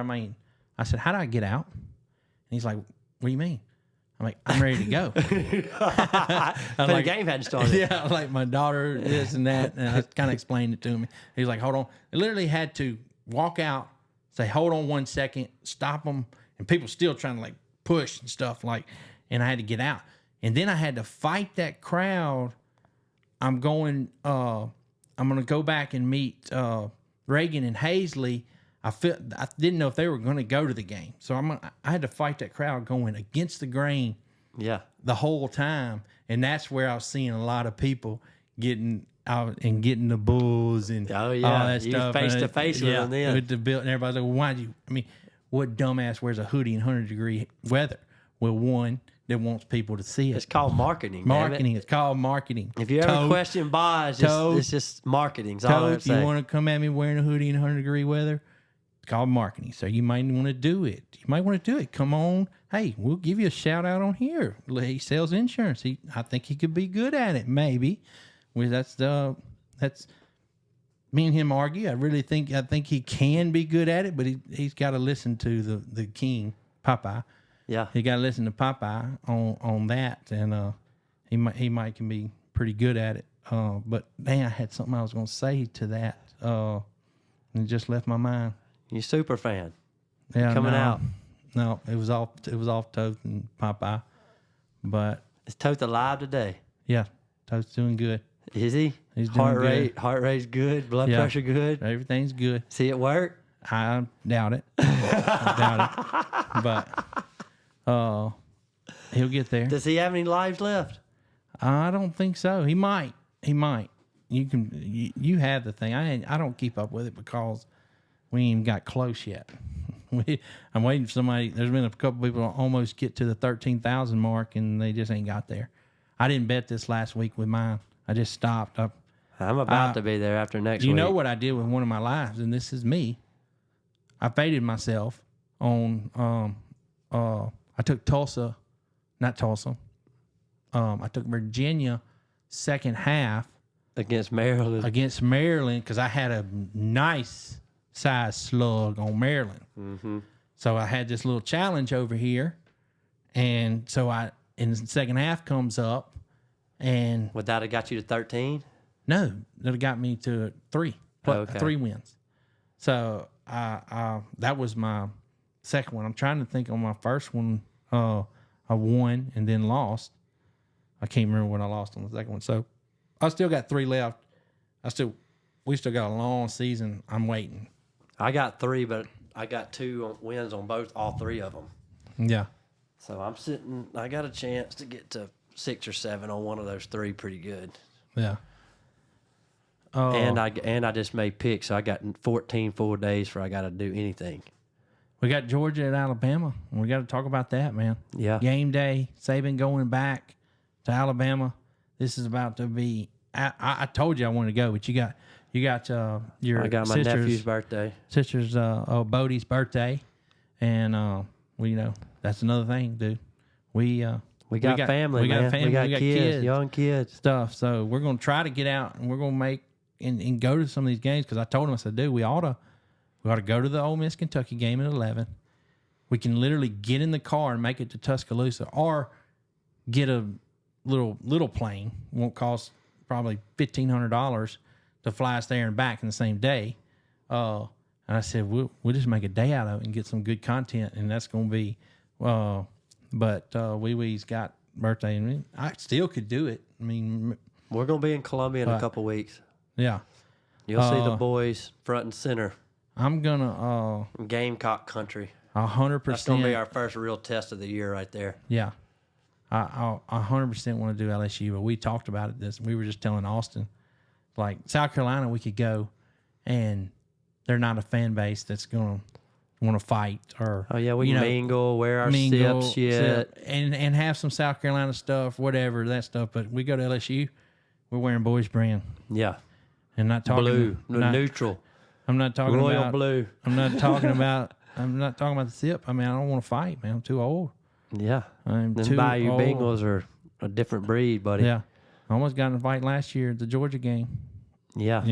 I said, how do I get out? And he's like, what do you mean? I'm like, I'm ready to go. The game hadn't started. Yeah, like my daughter, this and that. And I kind of explained it to him. He's like, hold on. I literally had to walk out, say, hold on 1 second, stop them. And people still trying to push and stuff and I had to get out. And then I had to fight that crowd. I'm going to go back and meet Reagan and Hazley. I didn't know if they were going to go to the game. So I had to fight that crowd going against the grain. Yeah. The whole time. And that's where I was seeing a lot of people getting out and getting the bulls and all that stuff. Face to face with them then. With the bill, and everybody's like, well, why'd you? What dumbass wears a hoodie in 100-degree weather? Well, one that wants people to see it. It's called marketing. Marketing. It's called marketing. If you ever question Boz, it's just marketing. You want to come at me wearing a hoodie in 100-degree weather? It's called marketing. So you might want to do it. Come on. Hey, we'll give you a shout out on here. He sells insurance. I think he could be good at it. Maybe. Well, that's me and him argue. I think he can be good at it, but he's got to listen to the king, Popeye. Yeah, he got to listen to Popeye on that, and he might can be pretty good at it. But dang, I had something I was going to say to that, and it just left my mind. You super fan? Yeah, coming out. No, it was off Toth and Popeye, but is Toth alive today? Yeah, Toth's doing good. Is he? He's doing good. Heart rate's good. Blood pressure good. Everything's good. See it work? I doubt it. But he'll get there. Does he have any lives left? I don't think so. He might. You have the thing. I don't keep up with it because we ain't even got close yet. I'm waiting for somebody. There's been a couple people almost get to the 13,000 mark, and they just ain't got there. I didn't bet this last week with mine. I just stopped. I'm about to be there after next week. You know what I did with one of my lives, and this is me. I faded myself on. I took Tulsa, not Tulsa. I took Virginia second half against Maryland. Because I had a nice size slug on Maryland. Mm-hmm. So I had this little challenge over here, and so in the second half comes up. And would that have got you to 13? No, that have got me to 3. Okay. 3 wins. So that was my second one. I'm trying to think on my first one. I won and then lost. I can't remember when I lost on the second one. So I still got 3 left. We still got a long season. I'm waiting. I got 3, but I got 2 wins on all 3 of them. Yeah. So I got a chance to get to 6 or 7 on one of those 3 pretty good. Yeah. And I just made picks, so I got 14 full days before I got to do anything. We got Georgia at Alabama. We got to talk about that, man. Yeah. Game day. Saban going back to Alabama. This is about to be. I told you I wanted to go, but you got your. I got my nephew's birthday. Sister's Bodie's birthday, and that's another thing, dude. We got family, we man. got family, we got kids, young kids, stuff. So we're gonna try to get out, and we're gonna make and go to some of these games because I told him, I said, dude, we ought to go to the Ole Miss Kentucky game at 11. We can literally get in the car and make it to Tuscaloosa, or get a little plane. Won't cost probably $1,500 to fly us there and back in the same day. And I said, we'll just make a day out of it and get some good content, and that's going to be. But Wee Wee's got birthday, and I still could do it. I mean, we're going to be in Columbia in a couple weeks. Yeah, you'll see the boys front and center. I'm gonna Gamecock country. 100%. That's gonna be our first real test of the year, right there. Yeah, I 100% want to do LSU. But we talked about it. We were just telling Austin, like South Carolina, we could go, and they're not a fan base that's gonna want to fight or. Oh yeah, we mingle, wear our sips, and have some South Carolina stuff, whatever that stuff. But we go to LSU, we're wearing Boyz brand. Yeah, and not talking blue, neutral. I'm not talking royal about blue. I'm not talking about the sip. I mean, I don't want to fight, man. I'm too old. Yeah. I'm them too Bayou old. Bengals are a different breed, buddy. Yeah. I almost got in a fight last year at the Georgia game. Yeah.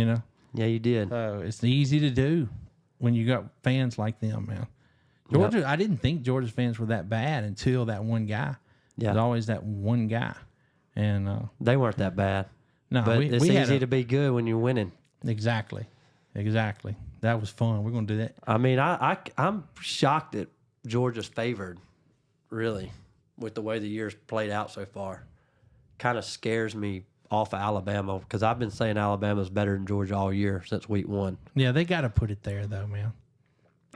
Yeah, you did. It's easy to do when you got fans like them, man. Georgia, yep. I didn't think Georgia's fans were that bad until that one guy. Yeah. There's always that one guy. And they weren't that bad. No, but it's easy to be good when you're winning. Exactly. That was fun. We're going to do that. I mean, I'm shocked that Georgia's favored, really, with the way the year's played out so far. Kind of scares me off of Alabama because I've been saying Alabama's better than Georgia all year since week 1. Yeah, they got to put it there, though, man.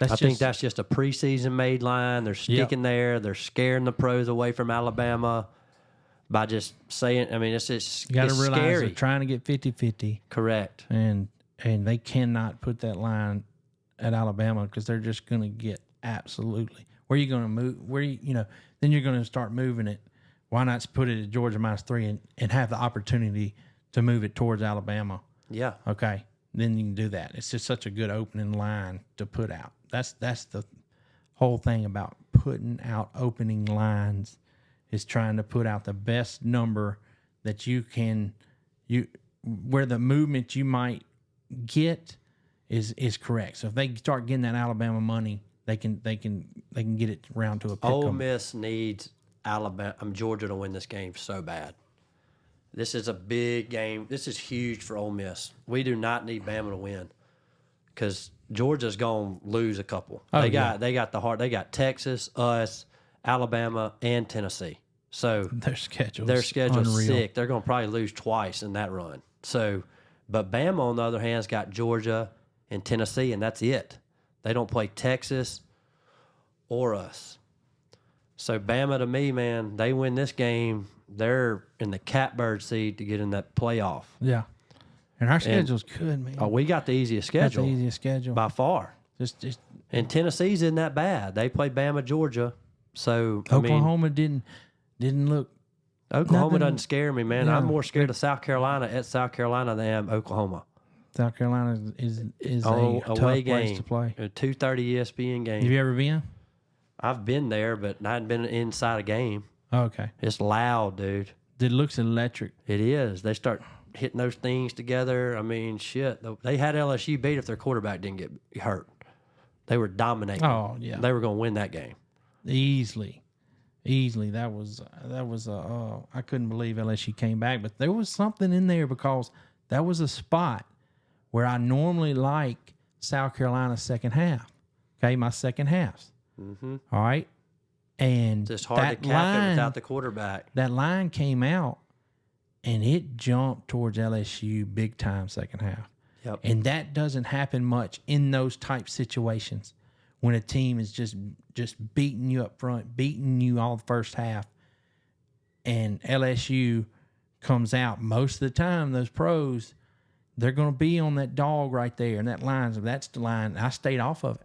I think that's just a preseason made line. They're sticking there. They're scaring the pros away from Alabama by just saying, I mean, it's just you got to realize scary. They're trying to get 50-50. Correct. And they cannot put that line at Alabama because they're just going to get absolutely. Where are you going to move? Then you're going to start moving it. Why not put it at Georgia -3 and have the opportunity to move it towards Alabama? Yeah. Okay. Then you can do that. It's just such a good opening line to put out. That's the whole thing about putting out opening lines is trying to put out the best number that you can where the movement you might get is correct. So if they start getting that Alabama money, they can get it round to a pick 'em. Ole Miss needs Georgia to win this game so bad. This is a big game. This is huge for Ole Miss. We do not need Bama to win because Georgia's going to lose a couple. They got the hard. They got Texas, us, Alabama, and Tennessee. So their schedule's unreal. Sick. They're going to probably lose twice in that run. So, but Bama on the other hand has got Georgia and Tennessee, and that's it. They don't play Texas or us. So Bama, to me, man, they win this game. They're in the catbird seat to get in that playoff. Yeah. And our schedule's good, man. Oh, we got the easiest schedule. That's the easiest schedule. By far. And Tennessee's isn't that bad. They play Bama, Georgia. So Oklahoma didn't look. Oklahoma doesn't scare me, man. Yeah. I'm more scared of South Carolina at South Carolina than I am Oklahoma. South Carolina is a tough away place game to play. A 2:30 ESPN game. Have you ever been? I've been there, but I hadn't been inside a game. Oh, okay. It's loud, dude. It looks electric. It is. They start hitting those things together. I mean, shit. They had LSU beat if their quarterback didn't get hurt. They were dominating. Oh, yeah. They were going to win that game. Easily. That was I couldn't believe LSU came back, but there was something in there because that was a spot where I normally like South Carolina's second half. Okay, my second halves. Mm-hmm. All right. And it's just hard to cap it without the quarterback. That line came out, and it jumped towards LSU big time second half. Yep. And that doesn't happen much in those type situations when a team is just beating you up front, beating you all the first half, and LSU comes out. Most of the time, those pros, they're going to be on that dog right there, and that line. So that's the line. I stayed off of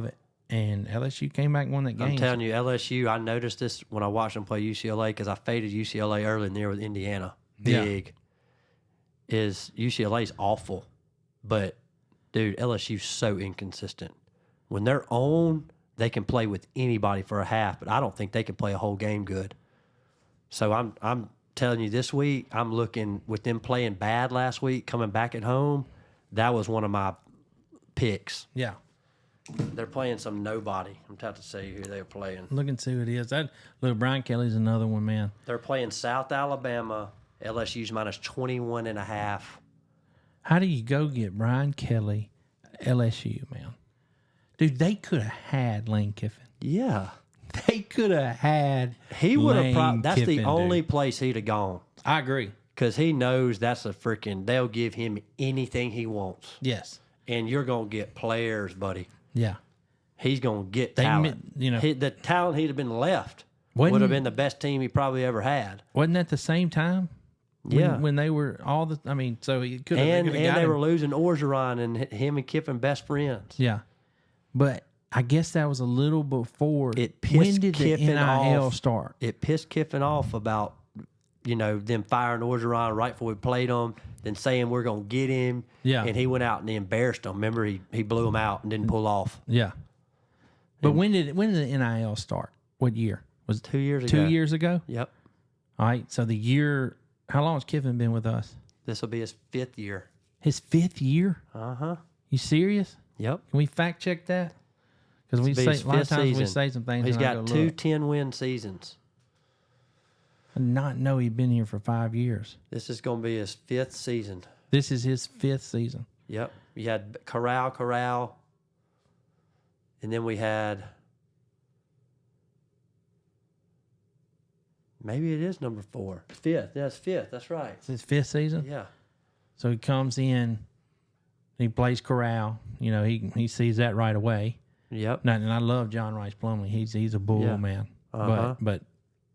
it. And LSU came back and won that game. I'm telling you, LSU, I noticed this when I watched them play UCLA because I faded UCLA early in the year with Indiana. Big. Is UCLA's awful. But, dude, LSU's so inconsistent. When they're on, they can play with anybody for a half, but I don't think they can play a whole game good. So I'm telling you, this week, I'm looking with them playing bad last week, coming back at home. That was one of my picks. Yeah. They're playing some nobody. I'm about to say who they're playing. Look and see who it is. Look, Brian Kelly's another one, man. They're playing South Alabama. LSU's minus 21.5. How do you go get Brian Kelly, LSU, man? Dude, they could have had Lane Kiffin. Yeah. They could have had He would have Lane that's Kiffin, the only dude. place he'd have gone. I agree. Because he knows that's a freaking, they'll give him anything he wants. Yes. And you're going to get players, buddy. Yeah. He's going to get talent. The talent he'd have been left would have been the best team he probably ever had. Wasn't that the same time? When they were all the, I mean, so he could have. And they were losing Orgeron and him and Kiffin best friends. Yeah. But I guess that was a little before. It pissed when did Kiffin the NIL off. start? It pissed Kiffin off about, them firing Orgeron right before we played them, then saying we're going to get him. Yeah. And he went out and embarrassed them. Remember, he blew him out and didn't pull off. Yeah. But when did the NIL start? What year? Was it 2 years ago. 2 years ago? Yep. All right. So the year, how long has Kiffin been with us? This will be his 5th year. His 5th year? Uh-huh. You serious? Yep. Can we fact check that? Because This will be his a lot of 5th times we season. say some things. He's and I got go, two look. 10-win seasons. I did not know he'd been here for 5 years. This is going to be his 5th season. This is his 5th season. Yep. You had Corral. And then we had... Maybe it is number 4. 5th. That's 5th. That's right. It's his 5th season? Yeah. So he comes in, he plays Corral. He sees that right away. Yep. And I love John Rice Plumlee. He's a bull, Yeah. man. Uh-huh. But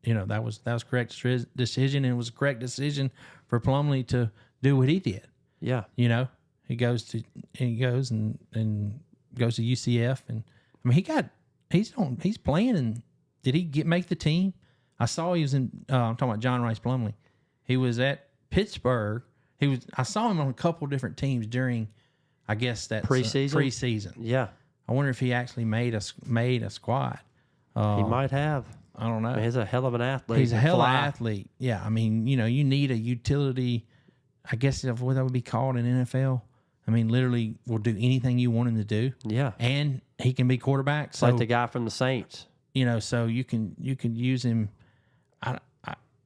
that was correct decision, and it was a correct decision for Plumlee to do what he did. Yeah. He goes and goes to UCF, and I mean he's playing. And did he make the team? I saw he was in. I'm talking about John Rice Plumlee. He was at Pittsburgh. I saw him on a couple different teams during, I guess that's preseason. Yeah. I wonder if he actually made a squad. He might have. I don't know. I mean, he's a hell of an athlete. He's a hell of an athlete. Yeah, I mean, you need a utility. I guess what that would be called in NFL. I mean, literally will do anything you want him to do. Yeah. And he can be quarterback. It's like the guy from the Saints. So you can use him.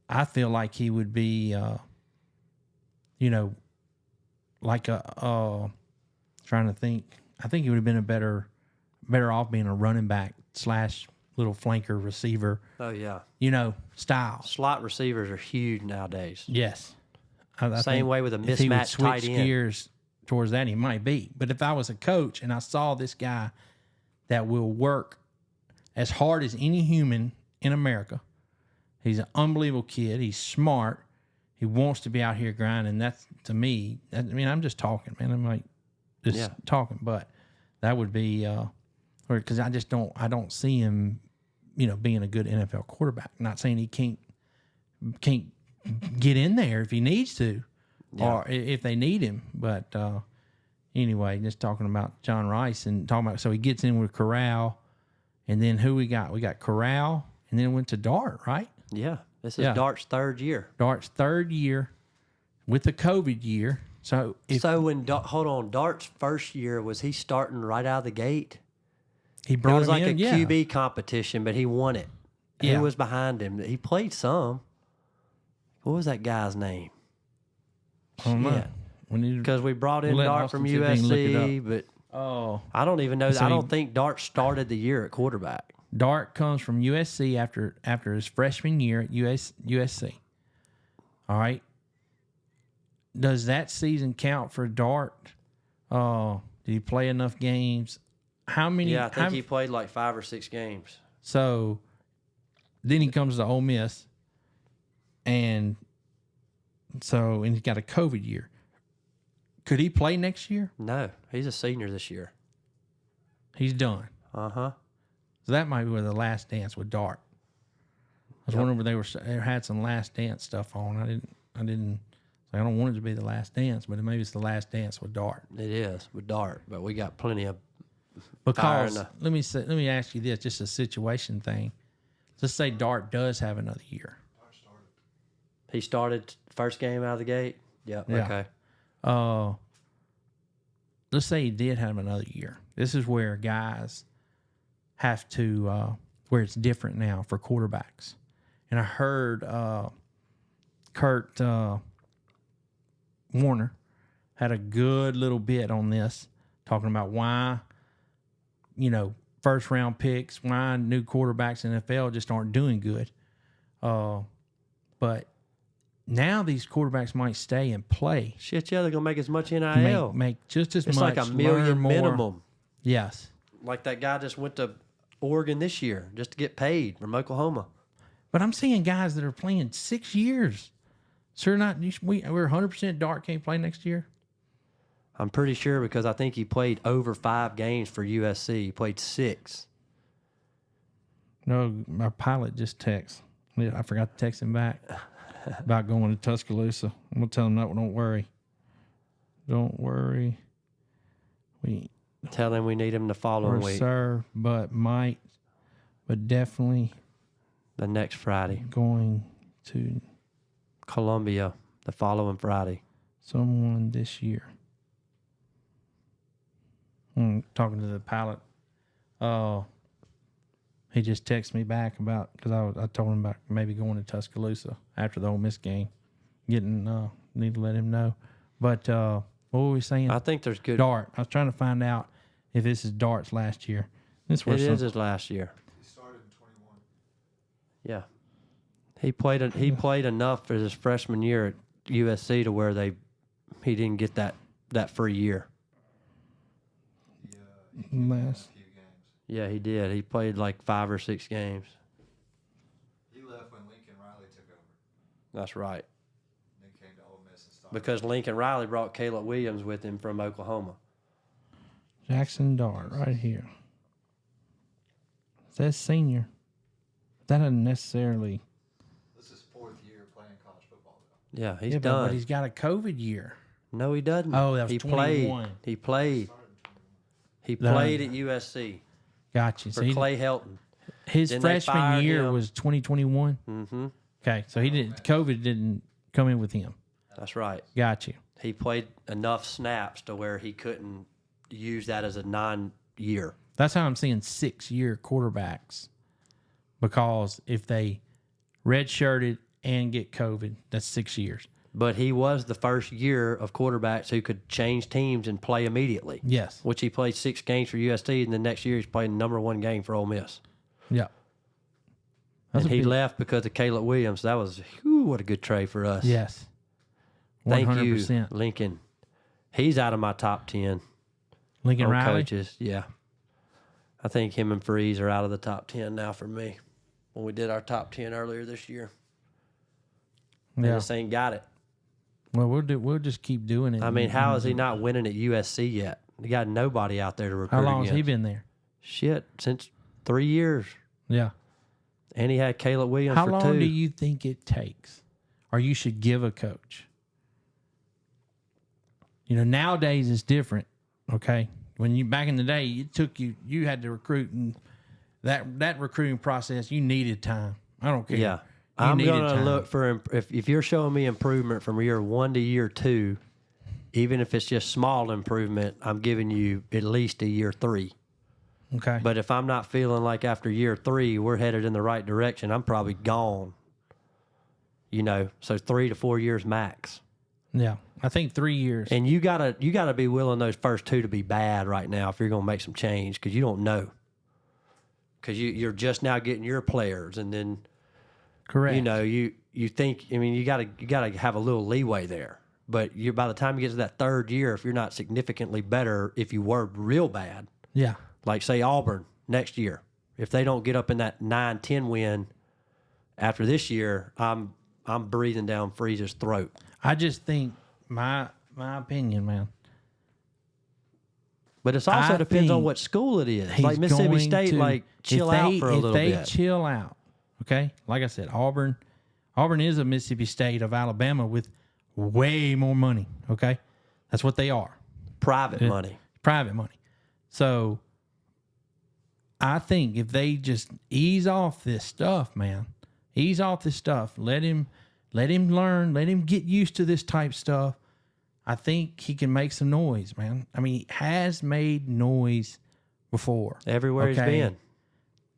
I feel like he would be, like trying to think. I think he would have been better off being a running back / little flanker receiver. Oh, yeah. Style. Slot receivers are huge nowadays. Yes. I Same think way with a if he would mismatched tight switch end. gears towards that, he might be. But if I was a coach and I saw this guy that will work as hard as any human in America, he's an unbelievable kid. He's smart. He wants to be out here grinding. That's, to me, I'm just talking, man. I'm like just talking. But that would be, because I don't see him, being a good NFL quarterback. Not saying he can't get in there if he needs to, or if they need him. But anyway, just talking about John Rice and talking about, so he gets in with Corral, and then who we got? We got Corral, and then went to Dart, right? Yeah. This is Dart's 3rd year. Dart's 3rd year with the COVID year. So hold on, Dart's 1st year, was he starting right out of the gate? He brought it was him like in, a QB competition, but he won it. Yeah. Who was behind him? He played some. What was that guy's name? I don't know. Because we brought in let Dart Austin from see if he can look it USC, but I don't even know. So I don't think Dart started the year at quarterback. Dart comes from USC after his freshman year at USC. All right. Does that season count for Dart? Did he play enough games? How many? Yeah, I think he played like 5 or 6 games. So then he comes to Ole Miss, and he's got a COVID year. Could he play next year? No, he's a senior this year. He's done. Uh-huh. So that might be where the Last Dance with Dart. I was wondering where they had some Last Dance stuff on. I don't want it to be the Last Dance, but maybe it's the Last Dance with Dart. It is with Dart, but we got plenty of Because fire let me ask you this, just a situation thing. Let's say Dart does have another year. He started first game out of the gate. Yep. Yeah. Okay. Let's say he did have another year. This is where guys have to where it's different now for quarterbacks. And I heard Kurt Warner had a good little bit on this, talking about why, first round picks, why new quarterbacks in the NFL just aren't doing good. But now these quarterbacks might stay and play. Shit, yeah, they're gonna make as much NIL. Make just as it's much. It's like $1 million more. minimum. Yes. Like that guy just went to Oregon this year just to get paid from Oklahoma. But I'm seeing guys that are playing 6 years. So we're 100% Dart can't play next year? I'm pretty sure because I think he played over 5 games for USC. He played 6. No, my pilot just texted. I forgot to text him back about going to Tuscaloosa. I'm going to tell him, no, don't worry. Don't worry. Tell him we need him the following week. Sir, but definitely the next Friday. Going to Columbia the following Friday. Someone this year. Talking to the pilot. He just texted me back about, because I told him about maybe going to Tuscaloosa after the Ole Miss game. Need to let him know. But what were we saying? I think there's good. Dart. I was trying to find out if this is Dart's last year. It is his last year. He started in 21. Yeah. He played enough for his freshman year at USC to where he didn't get that free year. He played a few games. Yeah, he did. He played like 5 or 6 games. He left when Lincoln Riley took over. That's right. Then came to Ole Miss and started. Because Lincoln Riley brought Caleb Williams with him from Oklahoma. Jackson Dart, right here. It says senior. That doesn't necessarily. This is 4th year playing college football, though. Yeah, he's done. But he's got a COVID year. No, he doesn't. Oh, that was he 21. played. He played. He played at USC Gotcha. for Clay Helton. His Then they freshman fired year him. was 2021. Mm-hmm. Okay, so COVID didn't come in with him. That's right. Got you. He played enough snaps to where he couldn't use that as a non-year. That's how I'm seeing 6-year quarterbacks, because if they redshirted and get COVID, that's 6 years. But he was the first year of quarterbacks who could change teams and play immediately. Yes. Which he played 6 games for USC, and the next year he's playing the #1 game for Ole Miss. Yeah. And he left because of Caleb Williams. That was, what a good trade for us. Yes. 100%. Thank you, Lincoln. He's out of my top 10. Lincoln Riley? Coaches. Yeah. I think him and Freeze are out of the top 10 now for me. When we did our top 10 earlier this year. They just ain't got it. Well, we'll just keep doing it. I mean, how is he not winning at USC yet? He got nobody out there to recruit How long against. has he been there? Shit, since 3 years. Yeah. And he had Caleb Williams How for 2. long do you think it takes, or you should give a coach? Nowadays it's different. Okay, when back in the day, you had to recruit, and that recruiting process, you needed time. I don't care. Yeah. You I'm needed going to time. look for, if you're showing me improvement from year 1 to year 2, even if it's just small improvement, I'm giving you at least a year 3. Okay. But if I'm not feeling like after year 3 we're headed in the right direction, I'm probably gone. So 3 to 4 years max. Yeah, I think 3 years. And you gotta be willing those first 2 to be bad right now if you're gonna make some change, because you don't know. Because you're just now getting your players, and then Correct. you think, you gotta have a little leeway there. But by the time you get to that 3rd year, if you're not significantly better, if you were real bad, Yeah. like say Auburn next year, if they don't get up in that 9-10 win after this year, I'm breathing down Freeze's throat. I just think my my opinion, man. But it also I depends on think what school it is. He's Like Mississippi going State, to- like chill out for a little If bit. they chill out, okay? Like I said, Auburn is a Mississippi State of Alabama with way more money, okay? That's what they are. Private money. Private money. So I think if they just ease off this stuff, man, ease off this stuff, let him learn, let him get used to this type stuff. I think he can make some noise, man. I mean, he has made noise before. Everywhere he's been.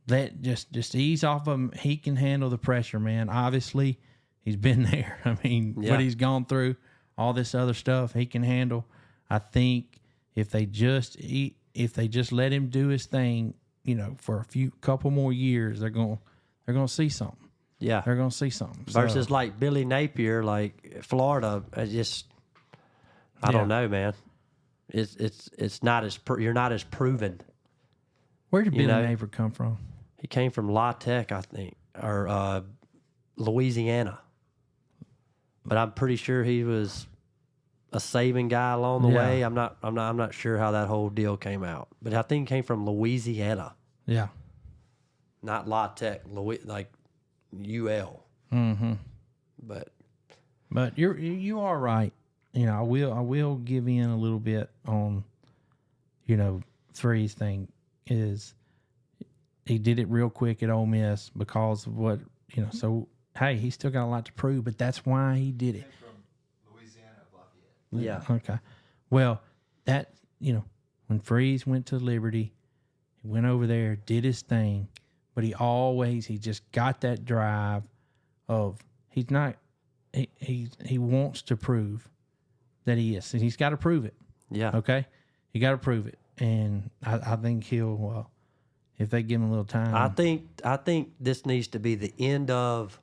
Let just ease off him. He can handle the pressure, man. Obviously, he's been there. I mean, what he's gone through, all this other stuff, he can handle. I think if they just let him do his thing, you know, for a couple more years, they're gonna see something. Yeah. They're gonna see something. Versus like Billy Napier, like Florida, I don't know, man. It's not as you're not as proven. Where did Billy know? Napier come from? He came from La Tech, I think, or Louisiana. But I'm pretty sure he was a saving guy along the way. I'm not sure how that whole deal came out. But I think he came from Louisiana. Yeah. Not La Tech, like UL. Mm-hmm. But you are right. You know, I will give in a little bit on, you know, Three's thing is he did it real quick at Ole Miss because of what, you know, so hey, he's still got a lot to prove, but that's why he did it. From Louisiana, Lafayette. yeah. Okay. Well, that, you know, when Freeze went to Liberty, he went over there, did his thing, but he just got that drive of he wants to prove that he is. And he's got to prove it. Yeah. Okay? You got to prove it. And I think he'll, if they give him a little time. I think this needs to be the end of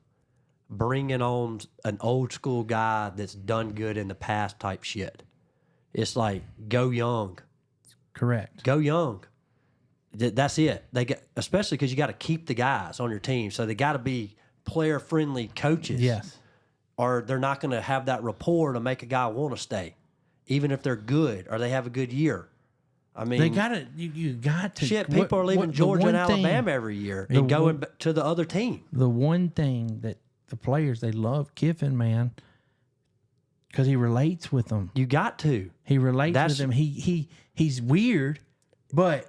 bringing on an old school guy that's done good in the past type shit. It's like go young. Correct. Go young. That's it. Especially because you got to keep the guys on your team, so they got to be player friendly coaches. Yes. Or they're not going to have that rapport to make a guy want to stay, even if they're good or they have a good year. I mean, They got to, you got to. shit. People are leaving Georgia and Alabama every year and going to the other team. The one thing that the players, they love Kiffin, man, because he relates with them. You got to. He relates with them. He's weird, but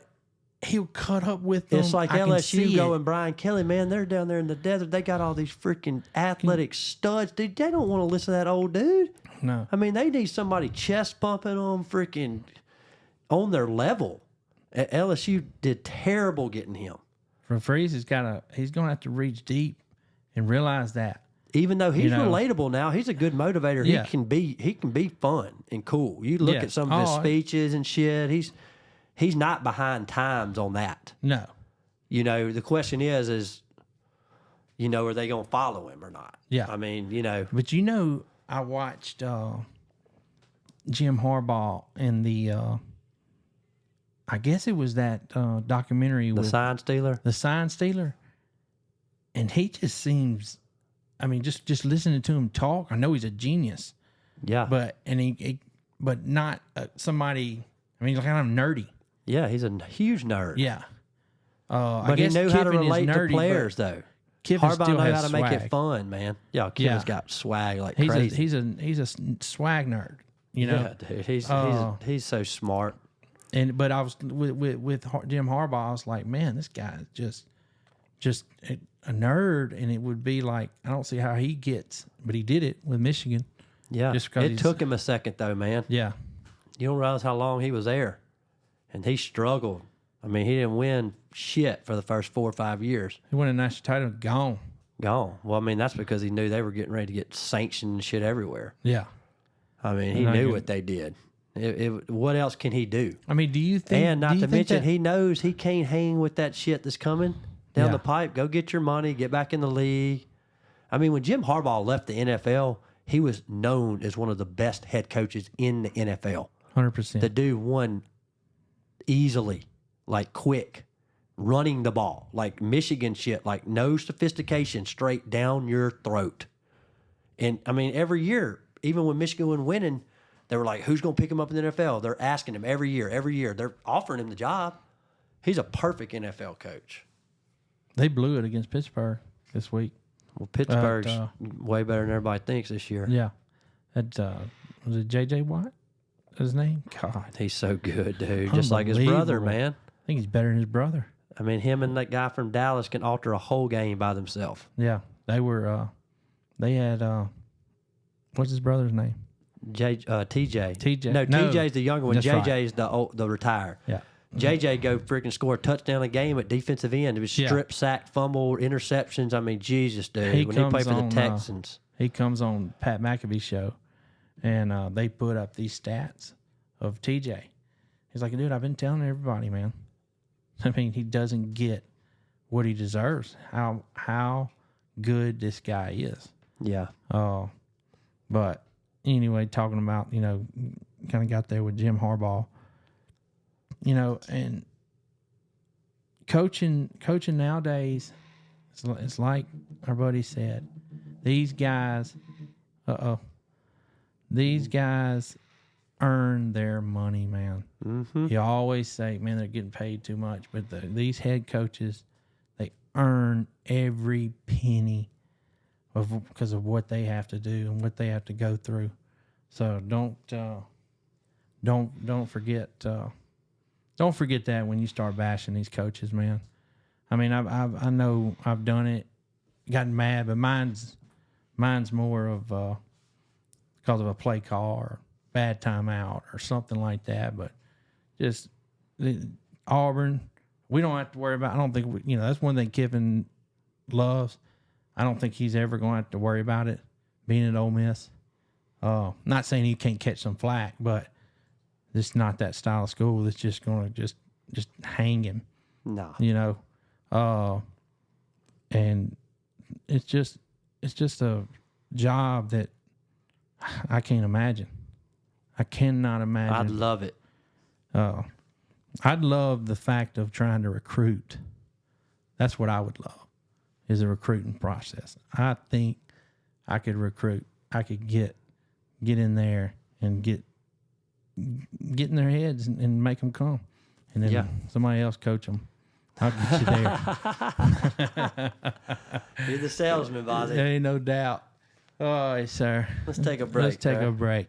he'll cut up with them. It's like I can LSU see going it. Brian Kelly, man. They're down there in the desert. They got all these freaking athletic studs. Dude, they don't want to listen to that old dude. No. I mean, they need somebody chest pumping them, freaking on their level. LSU did terrible getting him. For Freeze, he's going to have to reach deep and realize that. Even though he's relatable now, he's a good motivator. Yeah. He can be fun and cool. You look at some of his speeches and shit. He's not behind times on that. No. You know, the question is, you know, are they going to follow him or not? Yeah. I mean, you know. But you know, I watched Jim Harbaugh in the, I guess it was that documentary The with Sign Stealer? The Sign Stealer. And he just seems, I mean, just listening to him talk, I know he's a genius. Yeah. But not somebody, I mean, he's kind of nerdy. Yeah, he's a huge nerd. Yeah. But I guess he knew how to Kiffin is relate nerdy, to players, but though. Kiffin Harbaugh still knows has how to swag. make it fun, man. Yeah, Kiffin's got swag like crazy. He's a swag nerd, you know. Yeah, dude. He's so smart. But I was with Jim Harbaugh. I was like, man, this guy is just a nerd, and it would be like, I don't see how he gets, but he did it with Michigan. Yeah, Just 'cause it took him a second though, man. Yeah, You don't realize how long he was there, and he struggled. I mean, he didn't win shit for the first 4 or 5 years. he won a national title, gone. Gone. Well, I mean, that's because he knew they were getting ready to get sanctioned and shit everywhere. Yeah, I mean, he knew what they did. What else can he do? I mean, do you think? And not do you to think mention, that- he knows he can't hang with that shit that's coming down Yeah. the pipe. Go get your money, get back in the league. I mean, when Jim Harbaugh left the NFL, he was known as one of the best head coaches in the NFL. 100%. The dude won easily, like quick, running the ball, like Michigan shit, like no sophistication, straight down your throat. And I mean, every year, even when Michigan was winning, They were like, who's going to pick him up in the NFL? They're asking him every year. They're offering him the job. He's a perfect NFL coach. They blew it against Pittsburgh this week. Well, Pittsburgh's way better than everybody thinks this year. Yeah. That, was it J.J. Watt? His name? God. He's so good, dude. Just like his brother, man. I think he's better than his brother. I mean, him and that guy from Dallas can alter a whole game by themselves. Yeah. They were, they had, what's his brother's name? TJ. TJ. No, TJ's the younger one. That's JJ's the retired. Yeah. JJ go freaking score a touchdown a game at defensive end. It was strip, sack, fumble, interceptions. I mean, Jesus, dude. When he played for the Texans. He comes on Pat McAfee's show, and they put up these stats of TJ. He's like, dude, I've been telling everybody, man. I mean, he doesn't get what he deserves, how good this guy is. Yeah. But anyway, talking about, kind of got there with Jim Harbaugh. And coaching nowadays, it's like our buddy said, these guys earn their money, man. Mm-hmm. You always say, man, they're getting paid too much, but these head coaches, they earn every penny because of what they have to do and what they have to go through. So don't forget. Don't forget that when you start bashing these coaches, man. I mean, I know I've done it, gotten mad, but mine's more of because of a play call or bad timeout or something like that. But just Auburn, we don't have to worry about. I don't think that's one thing Kiffin loves. I don't think he's ever going to have to worry about it being at Ole Miss. Not saying he can't catch some flack, but it's not that style of school that's just going to just hang him. No. And it's just a job that I can't imagine. I cannot imagine. I'd love it. I'd love the fact of trying to recruit. That's what I would love, is a recruiting process. I think I could recruit. I could get in there and get in their heads and make them come. And then somebody else coach them. I'll get you there. You're the salesman, Bozzy. There ain't no doubt. All right, sir. Let's take a break. Let's take a break.